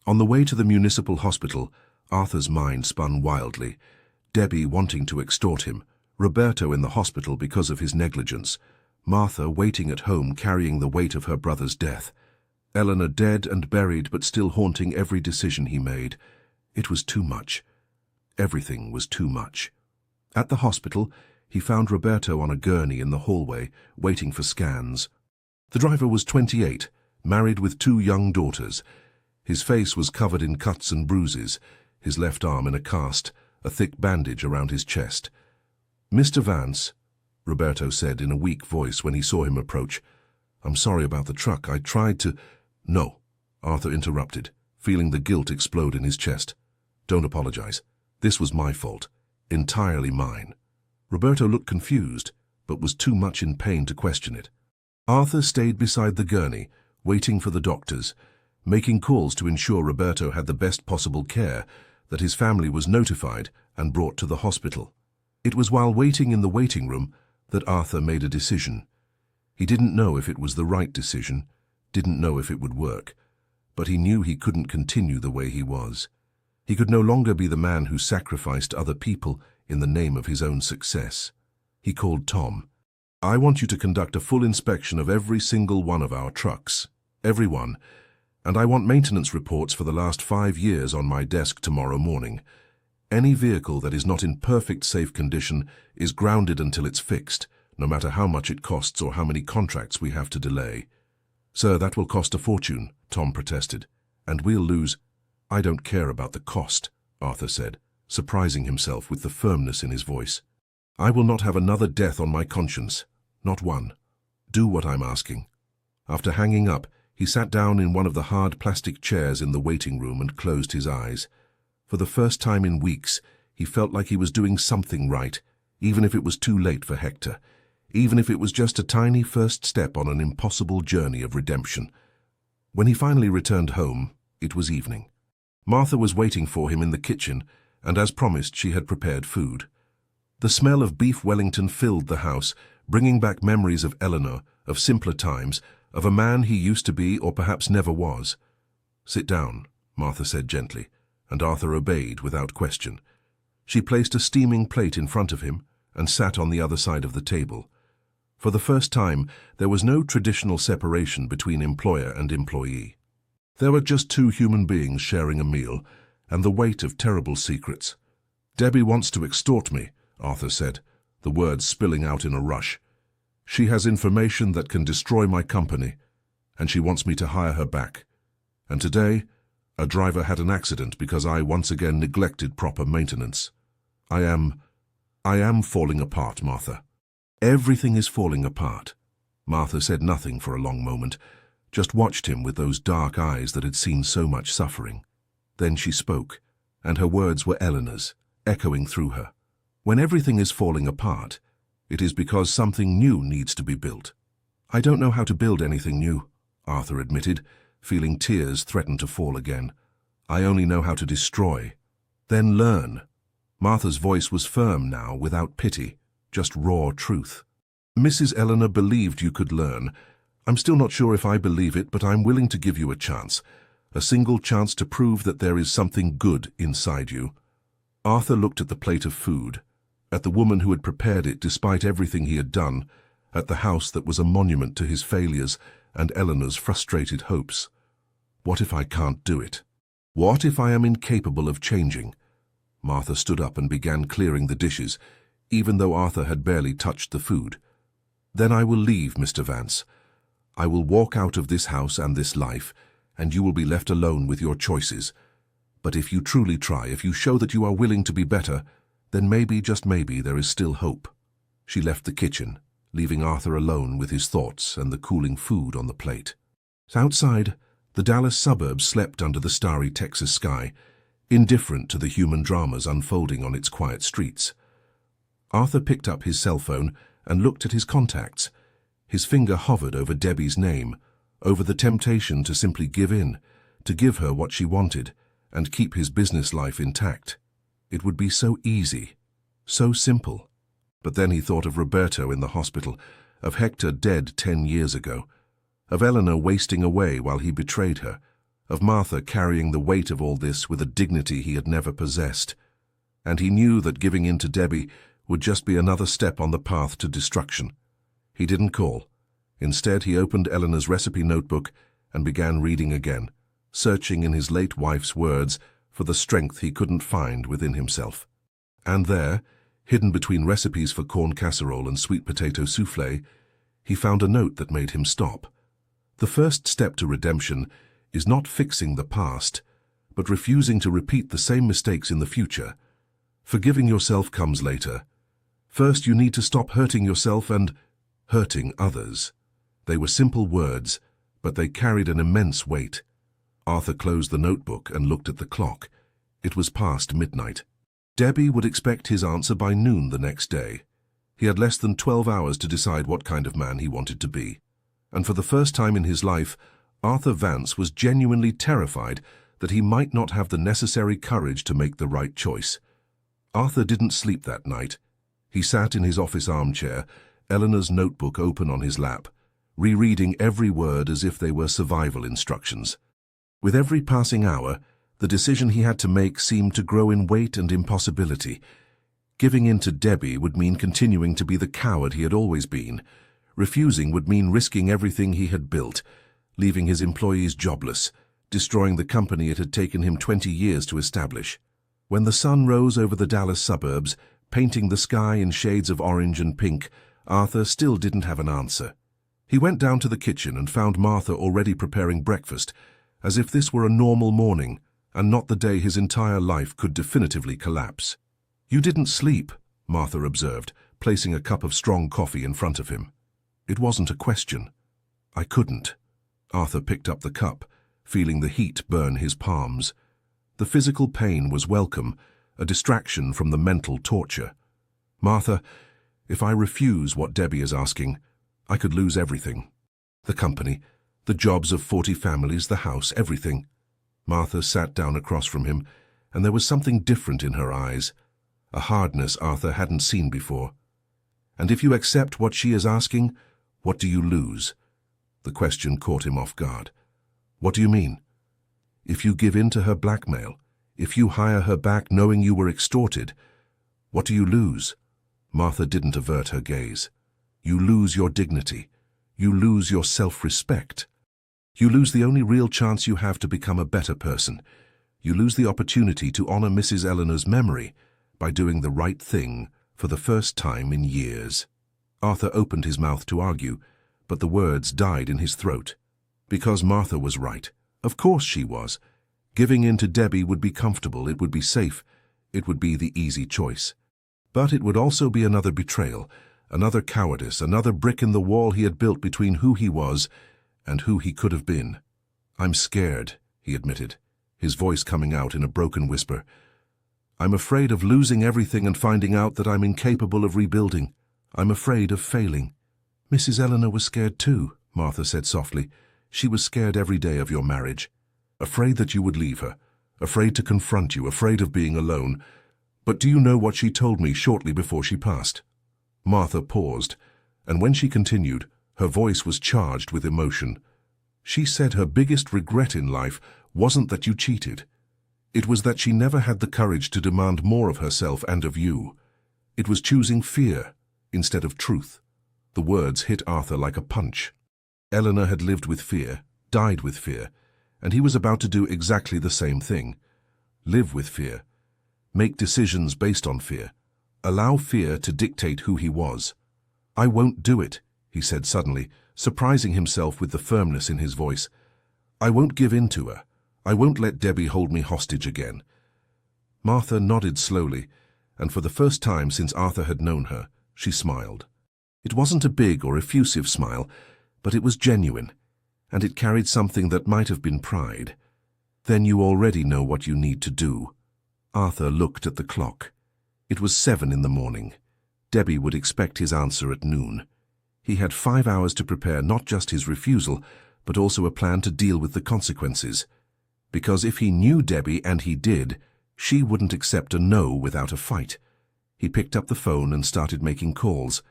On the way to the municipal hospital, Arthur's mind spun wildly. Debbie wanting to extort him, Roberto in the hospital because of his negligence, Martha waiting at home carrying the weight of her brother's death, Eleanor dead and buried but still haunting every decision he made. It was too much. Everything was too much. At the hospital, he found Roberto on a gurney in the hallway, waiting for scans. The driver was 28, married with 2 young daughters. His face was covered in cuts and bruises, his left arm in a cast, a thick bandage around his chest. "Mr. Vance," Roberto said in a weak voice when he saw him approach. "I'm sorry about the truck. I tried to—" "No," Arthur interrupted, feeling the guilt explode in his chest. "Don't apologize. This was my fault. Entirely mine." Roberto looked confused, but was too much in pain to question it. Arthur stayed beside the gurney, waiting for the doctors, making calls to ensure Roberto had the best possible care, that his family was notified and brought to the hospital. It was while waiting in the waiting room that Arthur made a decision. He didn't know if it was the right decision, didn't know if it would work, but he knew he couldn't continue the way he was. He could no longer be the man who sacrificed other people in the name of his own success. He called Tom. "I want you to conduct a full inspection of every single one of our trucks. Every one. And I want maintenance reports for the last 5 years on my desk tomorrow morning. Any vehicle that is not in perfect safe condition is grounded until it's fixed, no matter how much it costs or how many contracts we have to delay." "Sir, that will cost a fortune," Tom protested. "And we'll lose—" "I don't care about the cost," Arthur said, surprising himself with the firmness in his voice. "I will not have another death on my conscience. Not one. Do what I'm asking." After hanging up, he sat down in one of the hard plastic chairs in the waiting room and closed his eyes. For the first time in weeks, he felt like he was doing something right, even if it was too late for Hector, even if it was just a tiny first step on an impossible journey of redemption. When he finally returned home, it was evening. Martha was waiting for him in the kitchen, and as promised, she had prepared food. The smell of beef Wellington filled the house, bringing back memories of Eleanor, of simpler times, of a man he used to be or perhaps never was. "Sit down," Martha said gently, and Arthur obeyed without question. She placed a steaming plate in front of him and sat on the other side of the table. For the first time, there was no traditional separation between employer and employee. There were just 2 human beings sharing a meal, and the weight of terrible secrets. "Debbie wants to extort me," Arthur said, the words spilling out in a rush. "She has information that can destroy my company, and she wants me to hire her back. And today, a driver had an accident because I once again neglected proper maintenance. I am falling apart, Martha." "Everything is falling apart." Martha said nothing for a long moment, just watched him with those dark eyes that had seen so much suffering. Then she spoke, and her words were Eleanor's, echoing through her. "When everything is falling apart, it is because something new needs to be built." "I don't know how to build anything new," Arthur admitted, feeling tears threaten to fall again. "I only know how to destroy." "Then learn." Martha's voice was firm now, without pity, just raw truth. "Mrs. Eleanor believed you could learn. I'm still not sure if I believe it, but I'm willing to give you a chance. A single chance to prove that there is something good inside you." Arthur looked at the plate of food, at the woman who had prepared it despite everything he had done, at the house that was a monument to his failures and Eleanor's frustrated hopes. What if I can't do it? What if I am incapable of changing? Martha stood up and began clearing the dishes, even though Arthur had barely touched the food. "Then I will leave, Mr. Vance. I will walk out of this house and this life, and you will be left alone with your choices. But if you truly try, if you show that you are willing to be better, then maybe, just maybe, there is still hope." She left the kitchen, leaving Arthur alone with his thoughts and the cooling food on the plate. Outside, the Dallas suburbs slept under the starry Texas sky, indifferent to the human dramas unfolding on its quiet streets. Arthur picked up his cell phone and looked at his contacts. His finger hovered over Debbie's name, over the temptation to simply give in, to give her what she wanted, and keep his business life intact. It would be so easy, so simple. But then he thought of Roberto in the hospital, of Hector dead 10 years ago. of Eleanor wasting away while he betrayed her, of Martha carrying the weight of all this with a dignity he had never possessed. And he knew that giving in to Debbie would just be another step on the path to destruction. He didn't call. Instead, he opened Eleanor's recipe notebook and began reading again, searching in his late wife's words for the strength he couldn't find within himself. And there, hidden between recipes for corn casserole and sweet potato soufflé, he found a note that made him stop. The first step to redemption is not fixing the past, but refusing to repeat the same mistakes in the future. Forgiving yourself comes later. First, you need to stop hurting yourself and hurting others. They were simple words, but they carried an immense weight. Arthur closed the notebook and looked at the clock. It was past midnight. Debbie would expect his answer by noon the next day. He had less than 12 hours to decide what kind of man he wanted to be. And for the first time in his life, Arthur Vance was genuinely terrified that he might not have the necessary courage to make the right choice. Arthur didn't sleep that night. He sat in his office armchair, Eleanor's notebook open on his lap, rereading every word as if they were survival instructions. With every passing hour, the decision he had to make seemed to grow in weight and impossibility. Giving in to Debbie would mean continuing to be the coward he had always been. Refusing would mean risking everything he had built, leaving his employees jobless, destroying the company it had taken him 20 years to establish. When the sun rose over the Dallas suburbs, painting the sky in shades of orange and pink, Arthur still didn't have an answer. He went down to the kitchen and found Martha already preparing breakfast, as if this were a normal morning and not the day his entire life could definitively collapse. "You didn't sleep," Martha observed, placing a cup of strong coffee in front of him. It wasn't a question. "I couldn't." Arthur picked up the cup, feeling the heat burn his palms. The physical pain was welcome, a distraction from the mental torture. "Martha, if I refuse what Debbie is asking, I could lose everything. The company, the jobs of 40 families, the house, everything." Martha sat down across from him, and there was something different in her eyes, a hardness Arthur hadn't seen before. "And if you accept what she is asking, what do you lose?" The question caught him off guard. "What do you mean?" "If you give in to her blackmail, if you hire her back knowing you were extorted, what do you lose?" Martha didn't avert her gaze. "You lose your dignity. You lose your self-respect. You lose the only real chance you have to become a better person. You lose the opportunity to honor Mrs. Eleanor's memory by doing the right thing for the first time in years." Arthur opened his mouth to argue, but the words died in his throat. Because Martha was right. Of course she was. Giving in to Debbie would be comfortable, it would be safe, it would be the easy choice. But it would also be another betrayal, another cowardice, another brick in the wall he had built between who he was and who he could have been. "I'm scared," he admitted, his voice coming out in a broken whisper. "I'm afraid of losing everything and finding out that I'm incapable of rebuilding. I'm afraid of failing." "Mrs. Eleanor was scared too," Martha said softly. "She was scared every day of your marriage. Afraid that you would leave her, afraid to confront you, afraid of being alone. But do you know what she told me shortly before she passed?" Martha paused, and when she continued, her voice was charged with emotion. "She said her biggest regret in life wasn't that you cheated. It was that she never had the courage to demand more of herself and of you. It was choosing fear instead of truth." The words hit Arthur like a punch. Eleanor had lived with fear, died with fear, and he was about to do exactly the same thing. Live with fear. Make decisions based on fear. Allow fear to dictate who he was. "I won't do it," he said suddenly, surprising himself with the firmness in his voice. "I won't give in to her. I won't let Debbie hold me hostage again." Martha nodded slowly, and for the first time since Arthur had known her, she smiled. It wasn't a big or effusive smile, but it was genuine, and it carried something that might have been pride. "Then you already know what you need to do." Arthur looked at the clock. It was 7 in the morning. Debbie would expect his answer at noon. He had 5 hours to prepare not just his refusal, but also a plan to deal with the consequences. Because if he knew Debbie, and he did, she wouldn't accept a no without a fight. He picked up the phone and started making calls.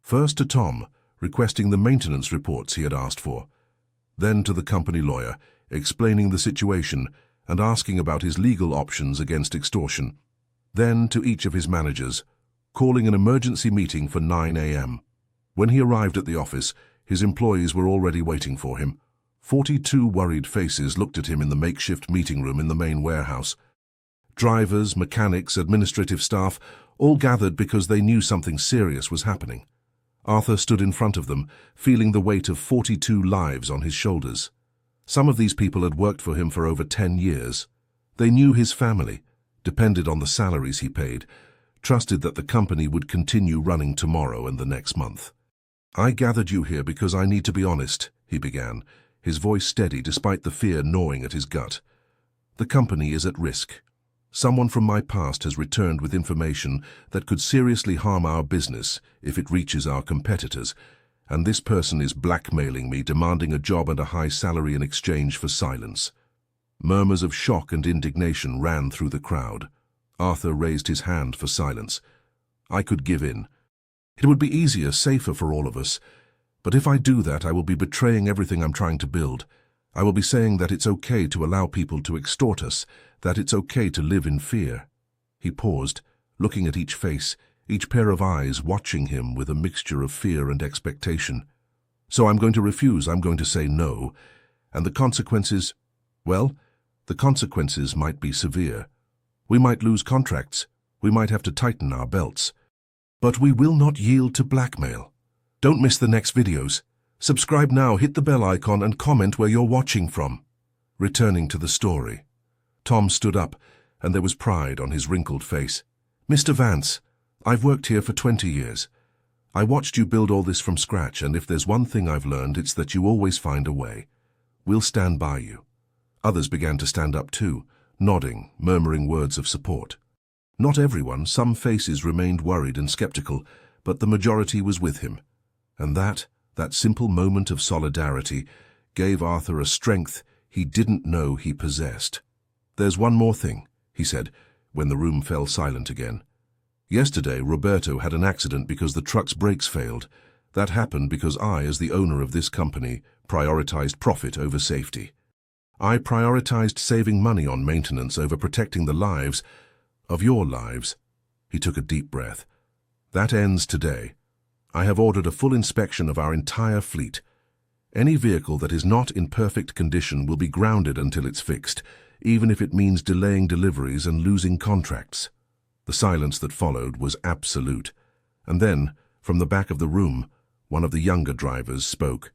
First to Tom, requesting the maintenance reports he had asked for. then to the company lawyer, explaining the situation and asking about his legal options against extortion, then to each of his managers, calling an emergency meeting for 9 a.m. When he arrived at the office, his employees were already waiting for him. 42 worried faces looked at him in the makeshift meeting room in the main warehouse. Drivers, mechanics, administrative staff, all gathered because they knew something serious was happening. Arthur stood in front of them, feeling the weight of 42 lives on his shoulders. Some of these people had worked for him for over 10 years. They knew his family, depended on the salaries he paid, trusted that the company would continue running tomorrow and the next month. "I gathered you here because I need to be honest," he began, his voice steady despite the fear gnawing at his gut. "The company is at risk. Someone from my past has returned with information that could seriously harm our business if it reaches our competitors, and this person is blackmailing me, demanding a job and a high salary in exchange for silence." Murmurs of shock and indignation ran through the crowd. Arthur raised his hand for silence. "I could give in. It would be easier, safer for all of us. But if I do that, I will be betraying everything I'm trying to build. I will be saying that it's okay to allow people to extort us, that it's okay to live in fear." He paused, looking at each face, each pair of eyes watching him with a mixture of fear and expectation. "So I'm going to refuse, I'm going to say no. And the consequences, well, the consequences might be severe. We might lose contracts, we might have to tighten our belts. But we will not yield to blackmail. Don't miss the next videos. Subscribe now, hit the bell icon and comment where you're watching from." Returning to the story. Tom stood up, and there was pride on his wrinkled face. "Mr. Vance, I've worked here for 20 years. I watched you build all this from scratch, and if there's one thing I've learned, it's that you always find a way. We'll stand by you." Others began to stand up too, nodding, murmuring words of support. Not everyone, some faces remained worried and skeptical, but the majority was with him. And that simple moment of solidarity, gave Arthur a strength he didn't know he possessed. "There's one more thing," he said, when the room fell silent again. "Yesterday, Roberto had an accident because the truck's brakes failed. That happened because I, as the owner of this company, prioritized profit over safety. I prioritized saving money on maintenance over protecting the lives of your lives." He took a deep breath. "That ends today. I have ordered a full inspection of our entire fleet. Any vehicle that is not in perfect condition will be grounded until it's fixed, even if it means delaying deliveries and losing contracts." The silence that followed was absolute. And then, from the back of the room, one of the younger drivers spoke.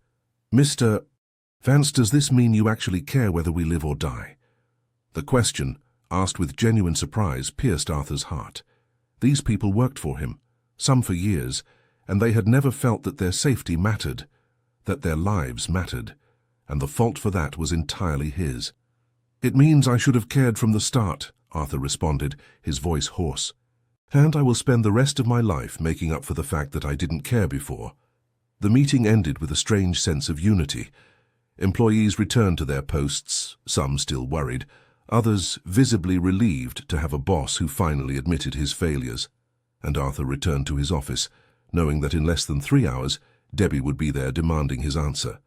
"Mr. Vance, does this mean you actually care whether we live or die?" The question, asked with genuine surprise, pierced Arthur's heart. These people worked for him, some for years, and they had never felt that their safety mattered, that their lives mattered, and the fault for that was entirely his. "It means I should have cared from the start," Arthur responded, his voice hoarse. "And I will spend the rest of my life making up for the fact that I didn't care before." The meeting ended with a strange sense of unity. Employees returned to their posts, some still worried, others visibly relieved to have a boss who finally admitted his failures. And Arthur returned to his office, knowing that in less than 3 hours, Debbie would be there demanding his answer.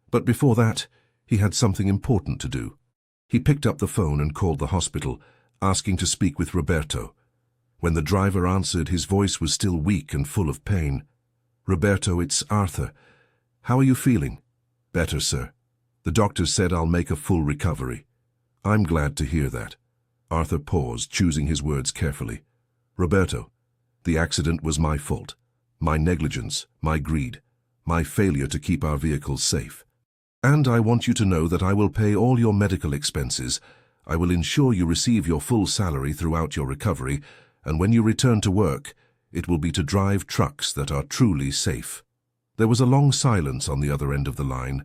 But before that, he had something important to do. He picked up the phone and called the hospital, asking to speak with Roberto. When the driver answered, his voice was still weak and full of pain. "Roberto, it's Arthur. How are you feeling?" "Better, sir. The doctors said I'll make a full recovery." "I'm glad to hear that." Arthur paused, choosing his words carefully. "Roberto, the accident was my fault. My negligence, my greed, my failure to keep our vehicles safe. And I want you to know that I will pay all your medical expenses. I will ensure you receive your full salary throughout your recovery, and when you return to work, it will be to drive trucks that are truly safe." There was a long silence on the other end of the line.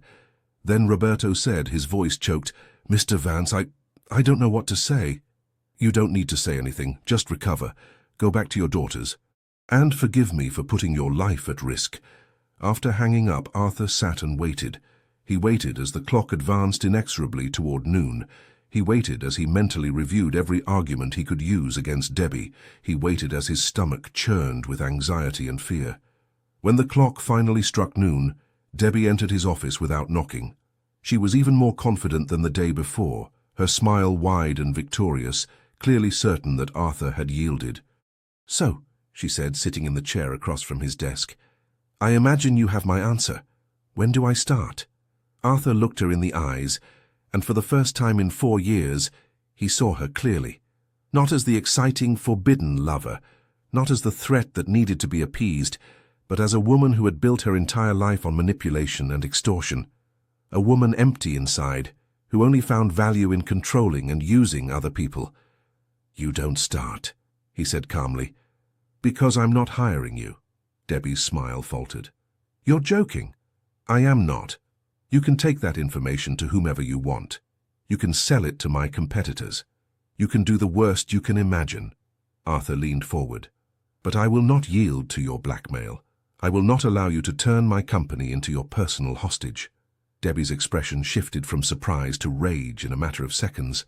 Then Roberto said, his voice choked, "Mr. Vance, I don't know what to say." "You don't need to say anything, just recover. Go back to your daughters. And forgive me for putting your life at risk." After hanging up, Arthur sat and waited. He waited as the clock advanced inexorably toward noon. He waited as he mentally reviewed every argument he could use against Debbie. He waited as his stomach churned with anxiety and fear. When the clock finally struck noon, Debbie entered his office without knocking. She was even more confident than the day before, her smile wide and victorious, clearly certain that Arthur had yielded. "So," she said, sitting in the chair across from his desk, "I imagine you have my answer. When do I start?" Arthur looked her in the eyes, and for the first time in 4 years, he saw her clearly. Not as the exciting, forbidden lover, not as the threat that needed to be appeased, but as a woman who had built her entire life on manipulation and extortion. A woman empty inside, who only found value in controlling and using other people. "You don't start," he said calmly. "Because I'm not hiring you." Debbie's smile faltered. "You're joking." "I am not. You can take that information to whomever you want. You can sell it to my competitors. You can do the worst you can imagine." Arthur leaned forward. "But I will not yield to your blackmail. I will not allow you to turn my company into your personal hostage." Debbie's expression shifted from surprise to rage in a matter of seconds.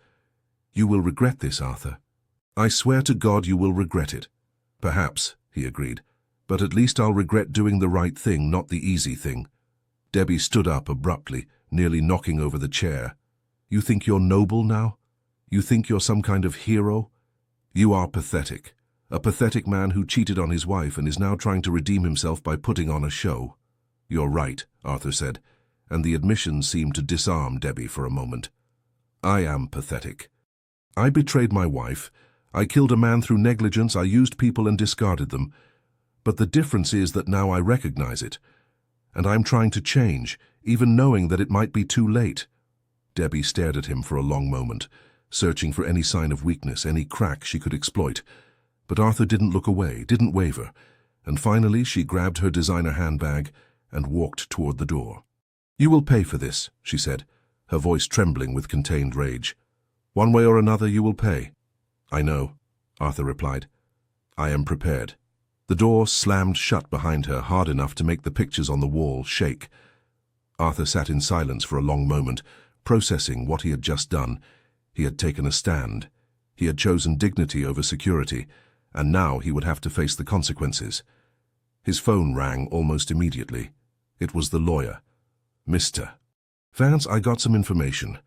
"You will regret this, Arthur. I swear to God you will regret it." "Perhaps," he agreed, "but at least I'll regret doing the right thing, not the easy thing." Debbie stood up abruptly, nearly knocking over the chair. "You think you're noble now? You think you're some kind of hero? You are pathetic. A pathetic man who cheated on his wife and is now trying to redeem himself by putting on a show." "You're right," Arthur said, and the admission seemed to disarm Debbie for a moment. "I am pathetic. I betrayed my wife. I killed a man through negligence. I used people and discarded them. But the difference is that now I recognize it. And I'm trying to change, even knowing that it might be too late." Debbie stared at him for a long moment, searching for any sign of weakness, any crack she could exploit. But Arthur didn't look away, didn't waver, and finally she grabbed her designer handbag and walked toward the door. "You will pay for this," she said, her voice trembling with contained rage. "One way or another you will pay." "I know," Arthur replied. "I am prepared." The door slammed shut behind her hard enough to make the pictures on the wall shake. Arthur sat in silence for a long moment, processing what he had just done. He had taken a stand. He had chosen dignity over security, and now he would have to face the consequences. His phone rang almost immediately. It was the lawyer. "Mr. Vance, I got some information.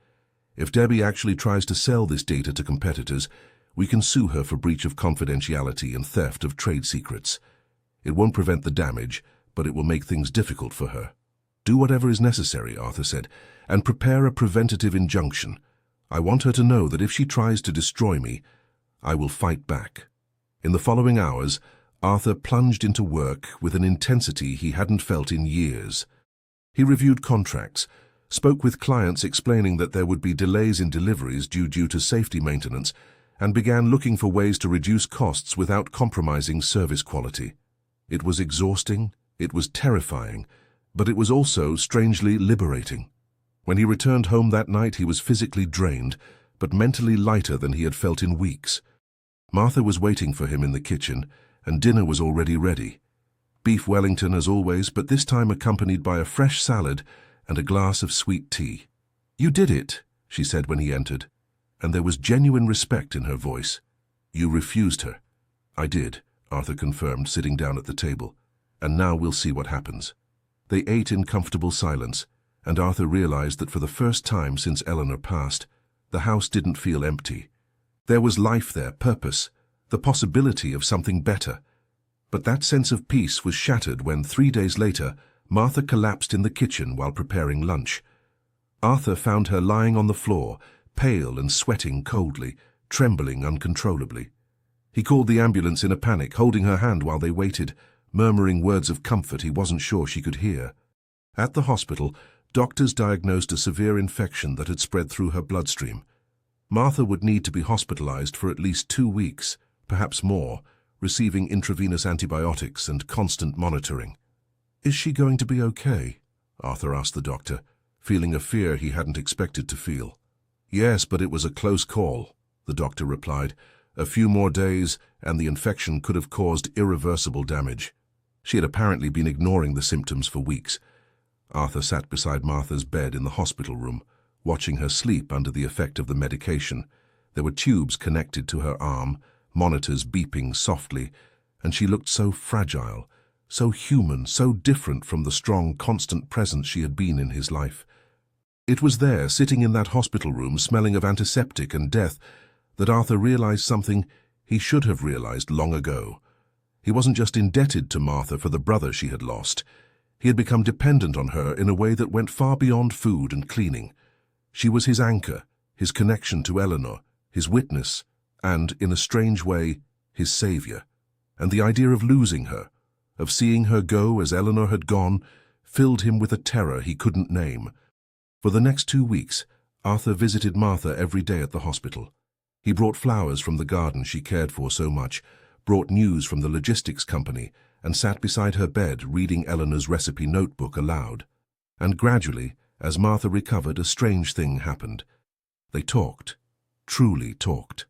If Debbie actually tries to sell this data to competitors, we can sue her for breach of confidentiality and theft of trade secrets. It won't prevent the damage, but it will make things difficult for her." "Do whatever is necessary," Arthur said, "and prepare a preventative injunction. I want her to know that if she tries to destroy me, I will fight back." In the following hours, Arthur plunged into work with an intensity he hadn't felt in years. He reviewed contracts, spoke with clients explaining that there would be delays in deliveries due to safety maintenance, and began looking for ways to reduce costs without compromising service quality. It was exhausting, it was terrifying, but it was also strangely liberating. When he returned home that night, he was physically drained, but mentally lighter than he had felt in weeks. Martha was waiting for him in the kitchen, and dinner was already ready. Beef Wellington as always, but this time accompanied by a fresh salad and a glass of sweet tea. "You did it," she said when he entered, and there was genuine respect in her voice. "You refused her." "I did," Arthur confirmed, sitting down at the table. "And now we'll see what happens." They ate in comfortable silence, and Arthur realized that for the first time since Eleanor passed, the house didn't feel empty. There was life there, purpose, the possibility of something better. But that sense of peace was shattered when 3 days later, Martha collapsed in the kitchen while preparing lunch. Arthur found her lying on the floor, pale and sweating coldly, trembling uncontrollably. He called the ambulance in a panic, holding her hand while they waited, murmuring words of comfort he wasn't sure she could hear. At the hospital, doctors diagnosed a severe infection that had spread through her bloodstream. Martha would need to be hospitalized for at least 2 weeks, perhaps more, receiving intravenous antibiotics and constant monitoring. "Is she going to be okay?" Arthur asked the doctor, feeling a fear he hadn't expected to feel. "Yes, but it was a close call," the doctor replied. "A few more days, and the infection could have caused irreversible damage." She had apparently been ignoring the symptoms for weeks. Arthur sat beside Martha's bed in the hospital room, watching her sleep under the effect of the medication. There were tubes connected to her arm, monitors beeping softly, and she looked so fragile, so human, so different from the strong, constant presence she had been in his life. It was there, sitting in that hospital room, smelling of antiseptic and death, that Arthur realized something he should have realized long ago. He wasn't just indebted to Martha for the brother she had lost. He had become dependent on her in a way that went far beyond food and cleaning. She was his anchor, his connection to Eleanor, his witness, and, in a strange way, his savior. And the idea of losing her, of seeing her go as Eleanor had gone, filled him with a terror he couldn't name. For the next 2 weeks, Arthur visited Martha every day at the hospital. He brought flowers from the garden she cared for so much, brought news from the logistics company, and sat beside her bed reading Eleanor's recipe notebook aloud. And gradually, as Martha recovered, a strange thing happened. They talked, truly talked.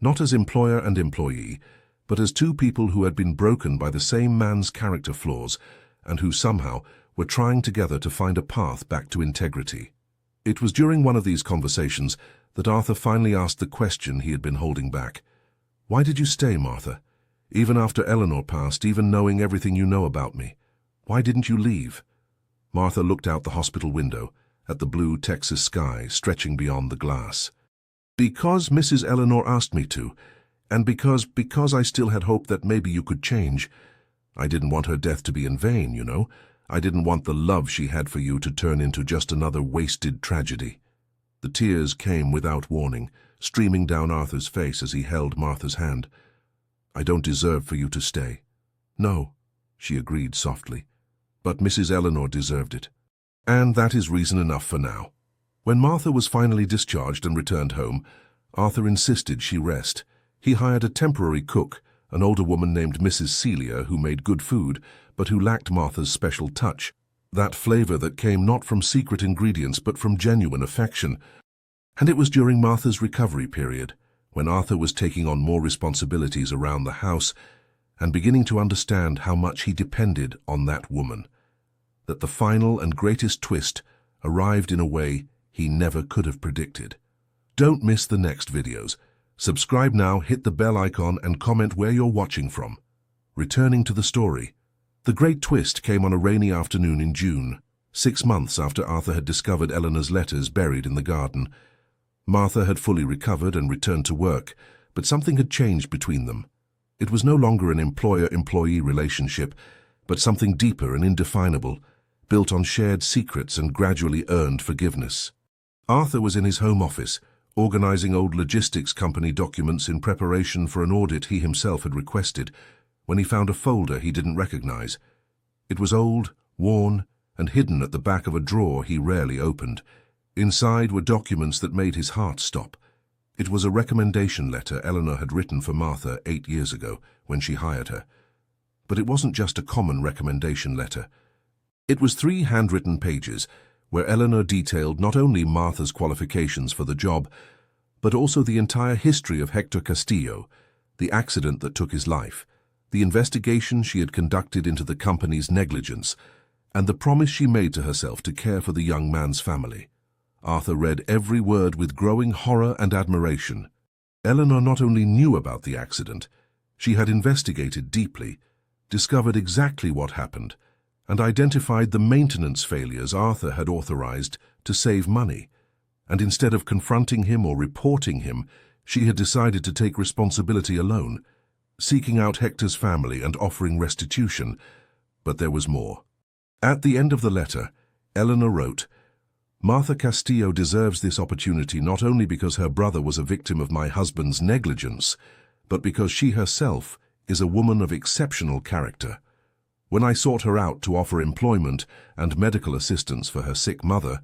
Not as employer and employee, but as two people who had been broken by the same man's character flaws and who somehow were trying together to find a path back to integrity. It was during one of these conversations that Arthur finally asked the question he had been holding back. "Why did you stay, Martha? Even after Eleanor passed, even knowing everything you know about me. Why didn't you leave?" Martha looked out the hospital window at the blue Texas sky stretching beyond the glass. "Because Mrs. Eleanor asked me to, and because I still had hope that maybe you could change. I didn't want her death to be in vain, you know. I didn't want the love she had for you to turn into just another wasted tragedy." The tears came without warning, streaming down Arthur's face as he held Martha's hand. "I don't deserve for you to stay." "No," she agreed softly, "but Mrs. Eleanor deserved it. And that is reason enough for now." When Martha was finally discharged and returned home, Arthur insisted she rest. He hired a temporary cook, an older woman named Mrs. Celia, who made good food, but who lacked Martha's special touch, that flavor that came not from secret ingredients but from genuine affection. And it was during Martha's recovery period, when Arthur was taking on more responsibilities around the house and beginning to understand how much he depended on that woman, that the final and greatest twist arrived in a way he never could have predicted. Don't miss the next videos. Subscribe now, hit the bell icon, and comment where you're watching from. Returning to the story. The great twist came on a rainy afternoon in June, 6 months after Arthur had discovered Eleanor's letters buried in the garden. Martha had fully recovered and returned to work, but something had changed between them. It was no longer an employer-employee relationship, but something deeper and indefinable, built on shared secrets and gradually earned forgiveness. Arthur was in his home office, organizing old logistics company documents in preparation for an audit he himself had requested, when he found a folder he didn't recognize. It was old, worn, and hidden at the back of a drawer he rarely opened. Inside were documents that made his heart stop. It was a recommendation letter Eleanor had written for Martha 8 years ago when she hired her. But it wasn't just a common recommendation letter. It was 3 handwritten pages where Eleanor detailed not only Martha's qualifications for the job, but also the entire history of Hector Castillo, the accident that took his life, the investigation she had conducted into the company's negligence, and the promise she made to herself to care for the young man's family. Arthur read every word with growing horror and admiration. Eleanor not only knew about the accident, she had investigated deeply, discovered exactly what happened, and identified the maintenance failures Arthur had authorized to save money. And instead of confronting him or reporting him, she had decided to take responsibility alone, seeking out Hector's family and offering restitution. But there was more. At the end of the letter, Eleanor wrote, "Martha Castillo deserves this opportunity not only because her brother was a victim of my husband's negligence, but because she herself is a woman of exceptional character. When I sought her out to offer employment and medical assistance for her sick mother,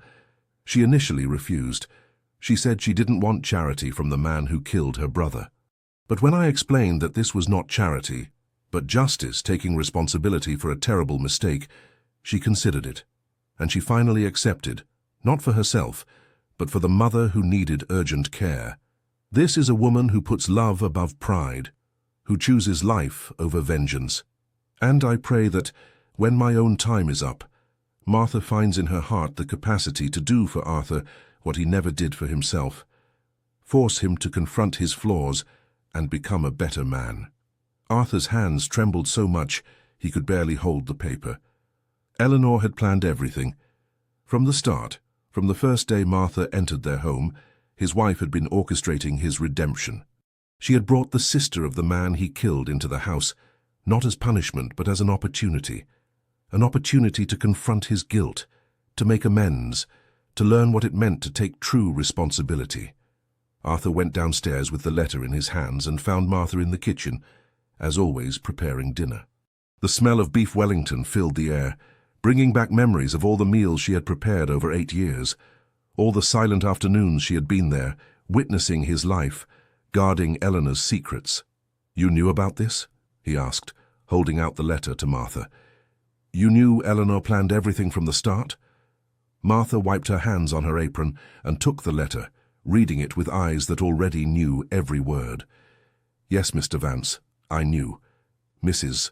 she initially refused. She said she didn't want charity from the man who killed her brother. But when I explained that this was not charity, but justice taking responsibility for a terrible mistake, she considered it, and she finally accepted, not for herself, but for the mother who needed urgent care. This is a woman who puts love above pride, who chooses life over vengeance. And I pray that, when my own time is up, Martha finds in her heart the capacity to do for Arthur what he never did for himself, force him to confront his flaws and become a better man." Arthur's hands trembled so much he could barely hold the paper. Eleanor had planned everything. From the start, From the first day Martha entered their home, his wife had been orchestrating his redemption. She had brought the sister of the man he killed into the house, not as punishment but as an opportunity to confront his guilt, to make amends, to learn what it meant to take true responsibility. Arthur went downstairs with the letter in his hands and found Martha in the kitchen, as always preparing dinner. The smell of beef Wellington filled the air, bringing back memories of all the meals she had prepared over 8 years, all the silent afternoons she had been there, witnessing his life, guarding Eleanor's secrets. "You knew about this?" he asked, holding out the letter to Martha. "You knew Eleanor planned everything from the start?" Martha wiped her hands on her apron and took the letter, reading it with eyes that already knew every word. "Yes, Mr. Vance, I knew. Mrs.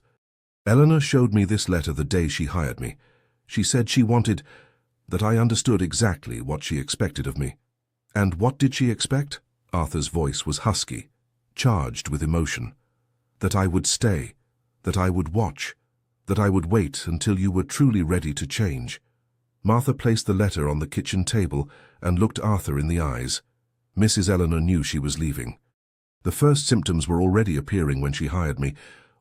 Eleanor showed me this letter the day she hired me. She said she wanted that I understood exactly what she expected of me." "And what did she expect?" Arthur's voice was husky, charged with emotion. "That I would stay, that I would watch, that I would wait until you were truly ready to change." Martha placed the letter on the kitchen table and looked Arthur in the eyes. Mrs. Eleanor knew she was leaving. The first symptoms were already appearing when she hired me,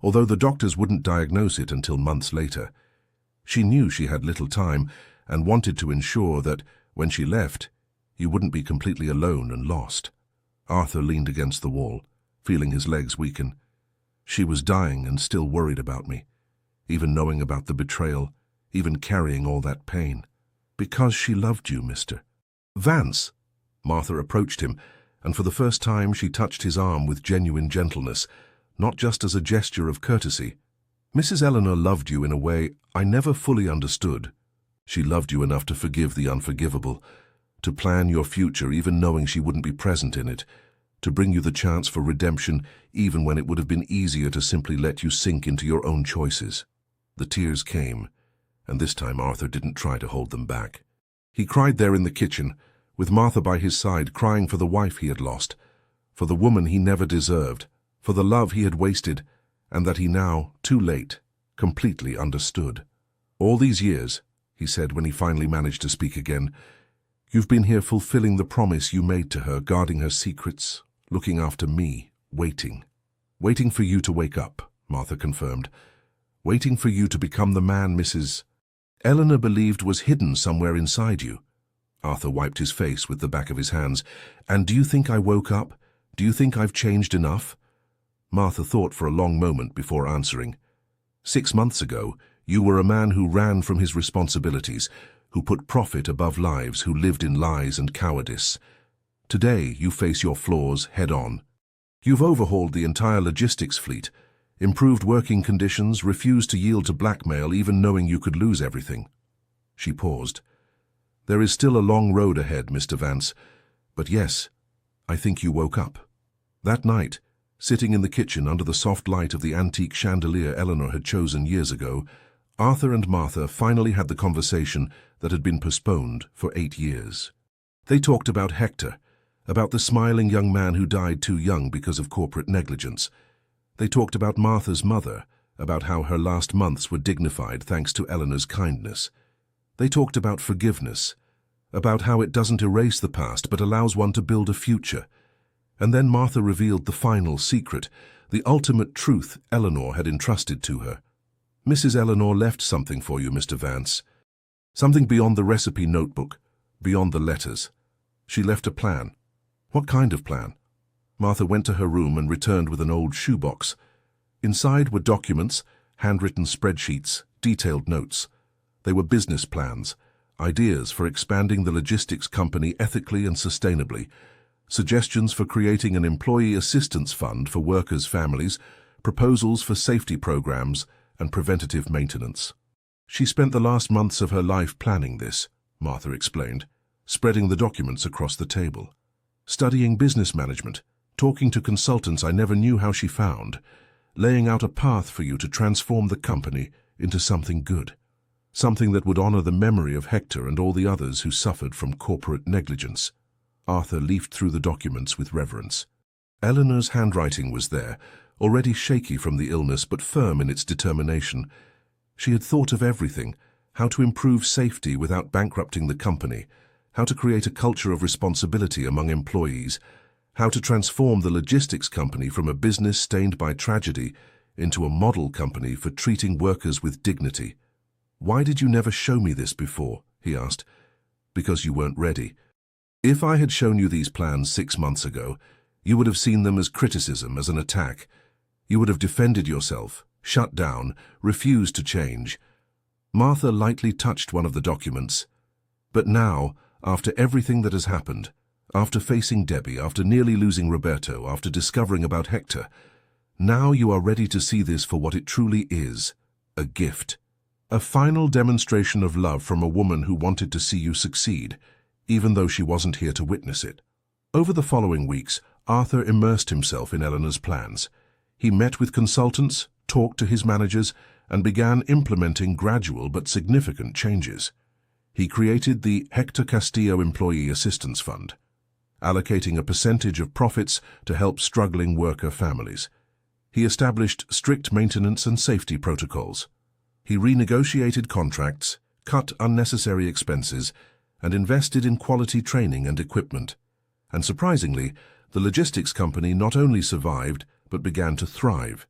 although the doctors wouldn't diagnose it until months later. She knew she had little time and wanted to ensure that, when she left, you wouldn't be completely alone and lost. Arthur leaned against the wall, feeling his legs weaken. She was dying and still worried about me, even knowing about the betrayal, even carrying all that pain. "Because she loved you, Mr. Vance." Martha approached him, and for the first time she touched his arm with genuine gentleness, not just as a gesture of courtesy. "Mrs. Eleanor loved you in a way I never fully understood. She loved you enough to forgive the unforgivable, to plan your future even knowing she wouldn't be present in it, to bring you the chance for redemption even when it would have been easier to simply let you sink into your own choices." The tears came, and this time Arthur didn't try to hold them back. He cried there in the kitchen, with Martha by his side, crying for the wife he had lost, for the woman he never deserved, for the love he had wasted, and that he now, too late, completely understood. "All these years," he said when he finally managed to speak again, "you've been here fulfilling the promise you made to her, guarding her secrets, looking after me, waiting. Waiting for you to wake up," Martha confirmed. "Waiting for you to become the man Mrs. Eleanor believed was hidden somewhere inside you." Arthur wiped his face with the back of his hands. "And do you think I woke up? Do you think I've changed enough?" Martha thought for a long moment before answering. 6 months ago, you were a man who ran from his responsibilities, who put profit above lives, who lived in lies and cowardice. Today, you face your flaws head-on. You've overhauled the entire logistics fleet, improved working conditions, refused to yield to blackmail even knowing you could lose everything. She paused. "There is still a long road ahead, Mr. Vance, but yes, I think you woke up." That night, sitting in the kitchen under the soft light of the antique chandelier Eleanor had chosen years ago, Arthur and Martha finally had the conversation that had been postponed for 8 years. They talked about Hector, about the smiling young man who died too young because of corporate negligence. They talked about Martha's mother, about how her last months were dignified thanks to Eleanor's kindness. They talked about forgiveness, about how it doesn't erase the past but allows one to build a future. And then Martha revealed the final secret, the ultimate truth Eleanor had entrusted to her. "Mrs. Eleanor left something for you, Mr. Vance. Something beyond the recipe notebook, beyond the letters. She left a plan." "What kind of plan?" Martha went to her room and returned with an old shoebox. Inside were documents, handwritten spreadsheets, detailed notes. They were business plans, ideas for expanding the logistics company ethically and sustainably, suggestions for creating an employee assistance fund for workers' families, proposals for safety programs, and preventative maintenance. She spent the last months of her life planning this, Martha explained, spreading the documents across the table. Studying business management, talking to consultants I never knew how she found, laying out a path for you to transform the company into something good. Something that would honor the memory of Hector and all the others who suffered from corporate negligence. Arthur leafed through the documents with reverence. Eleanor's handwriting was there, already shaky from the illness but firm in its determination. She had thought of everything, how to improve safety without bankrupting the company, how to create a culture of responsibility among employees, how to transform the logistics company from a business stained by tragedy into a model company for treating workers with dignity. "Why did you never show me this before?" he asked. "Because you weren't ready. If I had shown you these plans 6 months ago, you would have seen them as criticism, as an attack. You would have defended yourself, shut down, refused to change." Martha lightly touched one of the documents. "But now, after everything that has happened, after facing Debbie, after nearly losing Roberto, after discovering about Hector, now you are ready to see this for what it truly is, a gift. A final demonstration of love from a woman who wanted to see you succeed, even though she wasn't here to witness it." Over the following weeks, Arthur immersed himself in Eleanor's plans. He met with consultants, talked to his managers, and began implementing gradual but significant changes. He created the Hector Castillo Employee Assistance Fund, allocating a percentage of profits to help struggling worker families. He established strict maintenance and safety protocols. He renegotiated contracts, cut unnecessary expenses, and invested in quality training and equipment. And surprisingly, the logistics company not only survived, but began to thrive.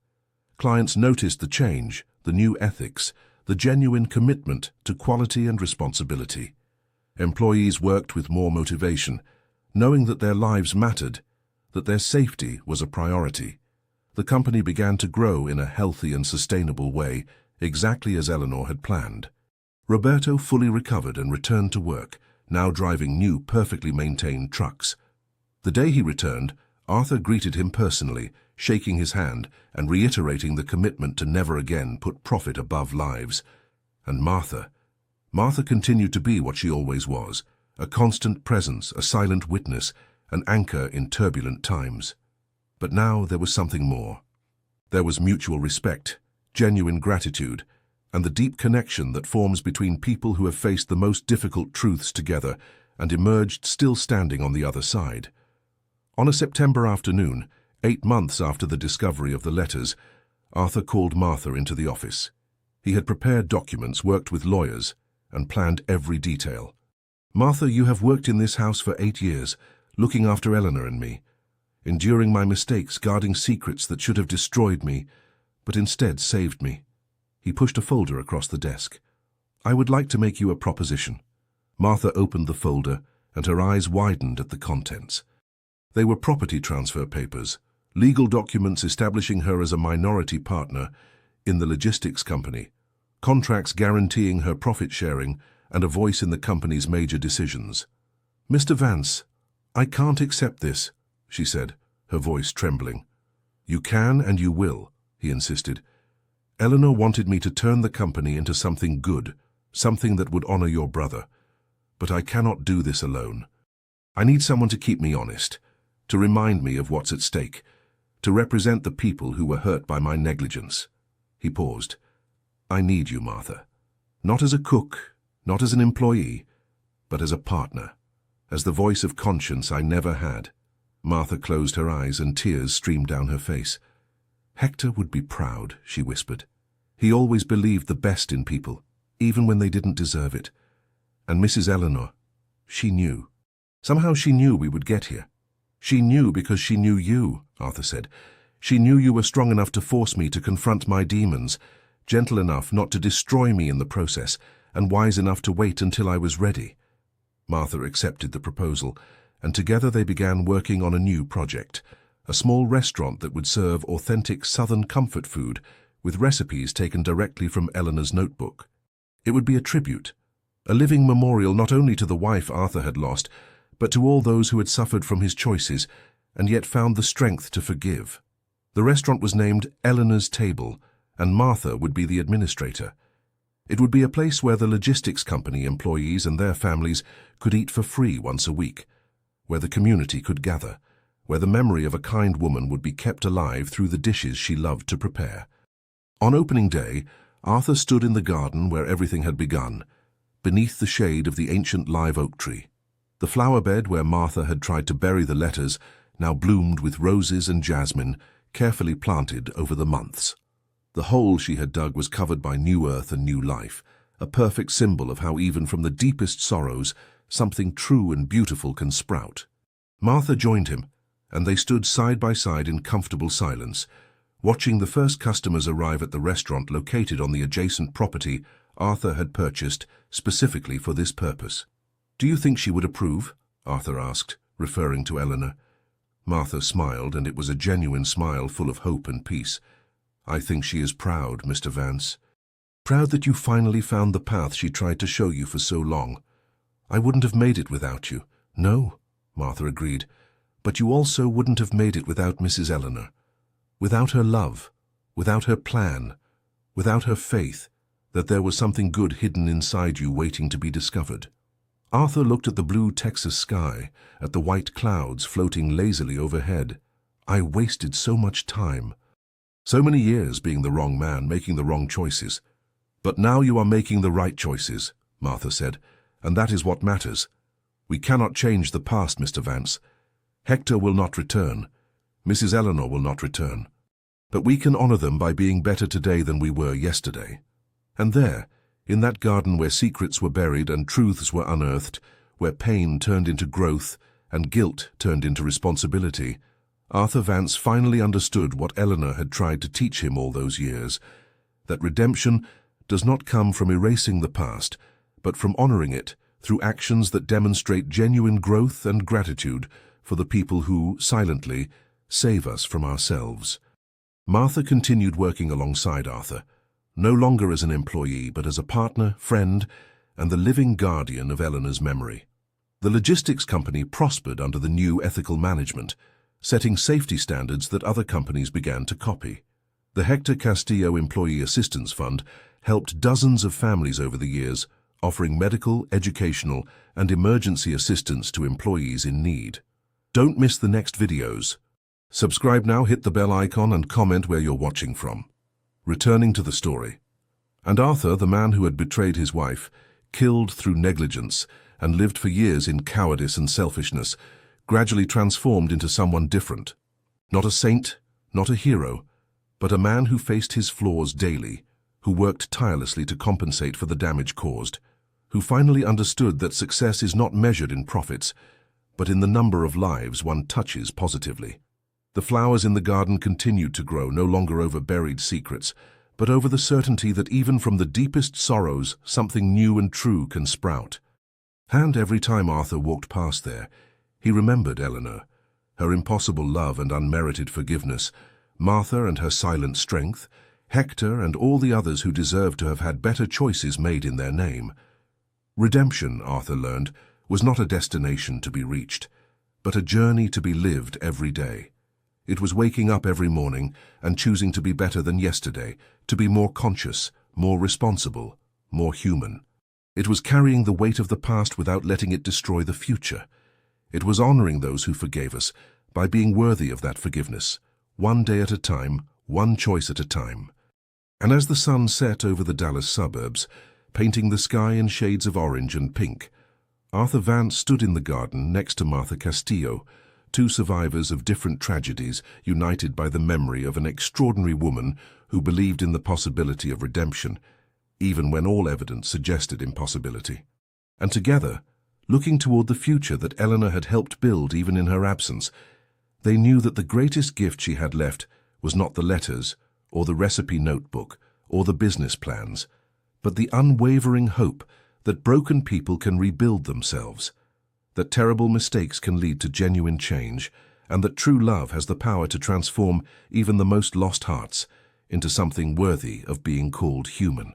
Clients noticed the change, the new ethics, the genuine commitment to quality and responsibility. Employees worked with more motivation, knowing that their lives mattered, that their safety was a priority. The company began to grow in a healthy and sustainable way, exactly as Eleanor had planned. Roberto fully recovered and returned to work, now driving new, perfectly maintained trucks. The day he returned, Arthur greeted him personally, shaking his hand and reiterating the commitment to never again put profit above lives. And Martha continued to be what she always was, a constant presence, a silent witness, an anchor in turbulent times. But now there was something more. There was mutual respect, genuine gratitude, and the deep connection that forms between people who have faced the most difficult truths together and emerged still standing on the other side. On a September afternoon, 8 months after the discovery of the letters, Arthur called Martha into the office. He had prepared documents, worked with lawyers, and planned every detail. "Martha, you have worked in this house for 8 years, looking after Eleanor and me, enduring my mistakes, guarding secrets that should have destroyed me, but instead saved me." He pushed a folder across the desk. "I would like to make you a proposition." Martha opened the folder, and her eyes widened at the contents. They were property transfer papers, legal documents establishing her as a minority partner in the logistics company, contracts guaranteeing her profit sharing, and a voice in the company's major decisions. "Mr. Vance, I can't accept this," she said, her voice trembling. "You can and you will," he insisted. "Eleanor wanted me to turn the company into something good, something that would honor your brother. But I cannot do this alone. I need someone to keep me honest, to remind me of what's at stake, to represent the people who were hurt by my negligence." He paused. "I need you, Martha. Not as a cook, not as an employee, but as a partner, as the voice of conscience I never had." Martha closed her eyes and tears streamed down her face. "Hector would be proud," she whispered. "He always believed the best in people, even when they didn't deserve it. And Mrs. Eleanor, she knew. Somehow she knew we would get here. She knew because she knew you," Arthur said. "She knew you were strong enough to force me to confront my demons, gentle enough not to destroy me in the process, and wise enough to wait until I was ready." Martha accepted the proposal, and together they began working on a new project, a small restaurant that would serve authentic Southern comfort food with recipes taken directly from Eleanor's notebook. It would be a tribute, a living memorial not only to the wife Arthur had lost, but to all those who had suffered from his choices and yet found the strength to forgive. The restaurant was named Eleanor's Table, and Martha would be the administrator. It would be a place where the logistics company employees and their families could eat for free once a week, where the community could gather, where the memory of a kind woman would be kept alive through the dishes she loved to prepare. On opening day, Arthur stood in the garden where everything had begun, beneath the shade of the ancient live oak tree. The flower bed where Martha had tried to bury the letters now bloomed with roses and jasmine, carefully planted over the months. The hole she had dug was covered by new earth and new life, a perfect symbol of how even from the deepest sorrows, something true and beautiful can sprout. Martha joined him, and they stood side by side in comfortable silence, watching the first customers arrive at the restaurant located on the adjacent property Arthur had purchased specifically for this purpose. "Do you think she would approve?" Arthur asked, referring to Eleanor. Martha smiled, and it was a genuine smile full of hope and peace. "I think she is proud, Mr. Vance. Proud that you finally found the path she tried to show you for so long. I wouldn't have made it without you." "No," Martha agreed, "but you also wouldn't have made it without Mrs. Eleanor. Without her love, without her plan, without her faith that there was something good hidden inside you waiting to be discovered." Arthur looked at the blue Texas sky, at the white clouds floating lazily overhead. "I wasted so much time. So many years being the wrong man, making the wrong choices. But now you are making the right choices," Martha said, "and that is what matters. We cannot change the past, Mr. Vance. Hector will not return. Mrs. Eleanor will not return. But we can honor them by being better today than we were yesterday." And there, in that garden where secrets were buried and truths were unearthed, where pain turned into growth and guilt turned into responsibility, Arthur Vance finally understood what Eleanor had tried to teach him all those years, that redemption does not come from erasing the past, but from honoring it through actions that demonstrate genuine growth and gratitude for the people who, silently, save us from ourselves. Martha continued working alongside Arthur, no longer as an employee, but as a partner, friend, and the living guardian of Eleanor's memory. The logistics company prospered under the new ethical management, setting safety standards that other companies began to copy. The Hector Castillo Employee Assistance Fund helped dozens of families over the years, offering medical, educational, and emergency assistance to employees in need. Don't miss the next videos. Subscribe now, hit the bell icon, and comment where you're watching from. Returning to the story. And Arthur, the man who had betrayed his wife, killed through negligence, and lived for years in cowardice and selfishness, gradually transformed into someone different. Not a saint, not a hero, but a man who faced his flaws daily, who worked tirelessly to compensate for the damage caused, who finally understood that success is not measured in profits, but in the number of lives one touches positively. The flowers in the garden continued to grow, no longer over buried secrets, but over the certainty that even from the deepest sorrows, something new and true can sprout. And every time Arthur walked past there, he remembered Eleanor, her impossible love and unmerited forgiveness, Martha and her silent strength, Hector and all the others who deserved to have had better choices made in their name. Redemption, Arthur learned, was not a destination to be reached, but a journey to be lived every day. It was waking up every morning and choosing to be better than yesterday, to be more conscious, more responsible, more human. It was carrying the weight of the past without letting it destroy the future. It was honoring those who forgave us by being worthy of that forgiveness, one day at a time, one choice at a time. And as the sun set over the Dallas suburbs, painting the sky in shades of orange and pink, Arthur Vance stood in the garden next to Martha Castillo, two survivors of different tragedies united by the memory of an extraordinary woman who believed in the possibility of redemption, even when all evidence suggested impossibility. And together, looking toward the future that Eleanor had helped build even in her absence, they knew that the greatest gift she had left was not the letters, or the recipe notebook, or the business plans, but the unwavering hope that broken people can rebuild themselves, that terrible mistakes can lead to genuine change, and that true love has the power to transform even the most lost hearts into something worthy of being called human.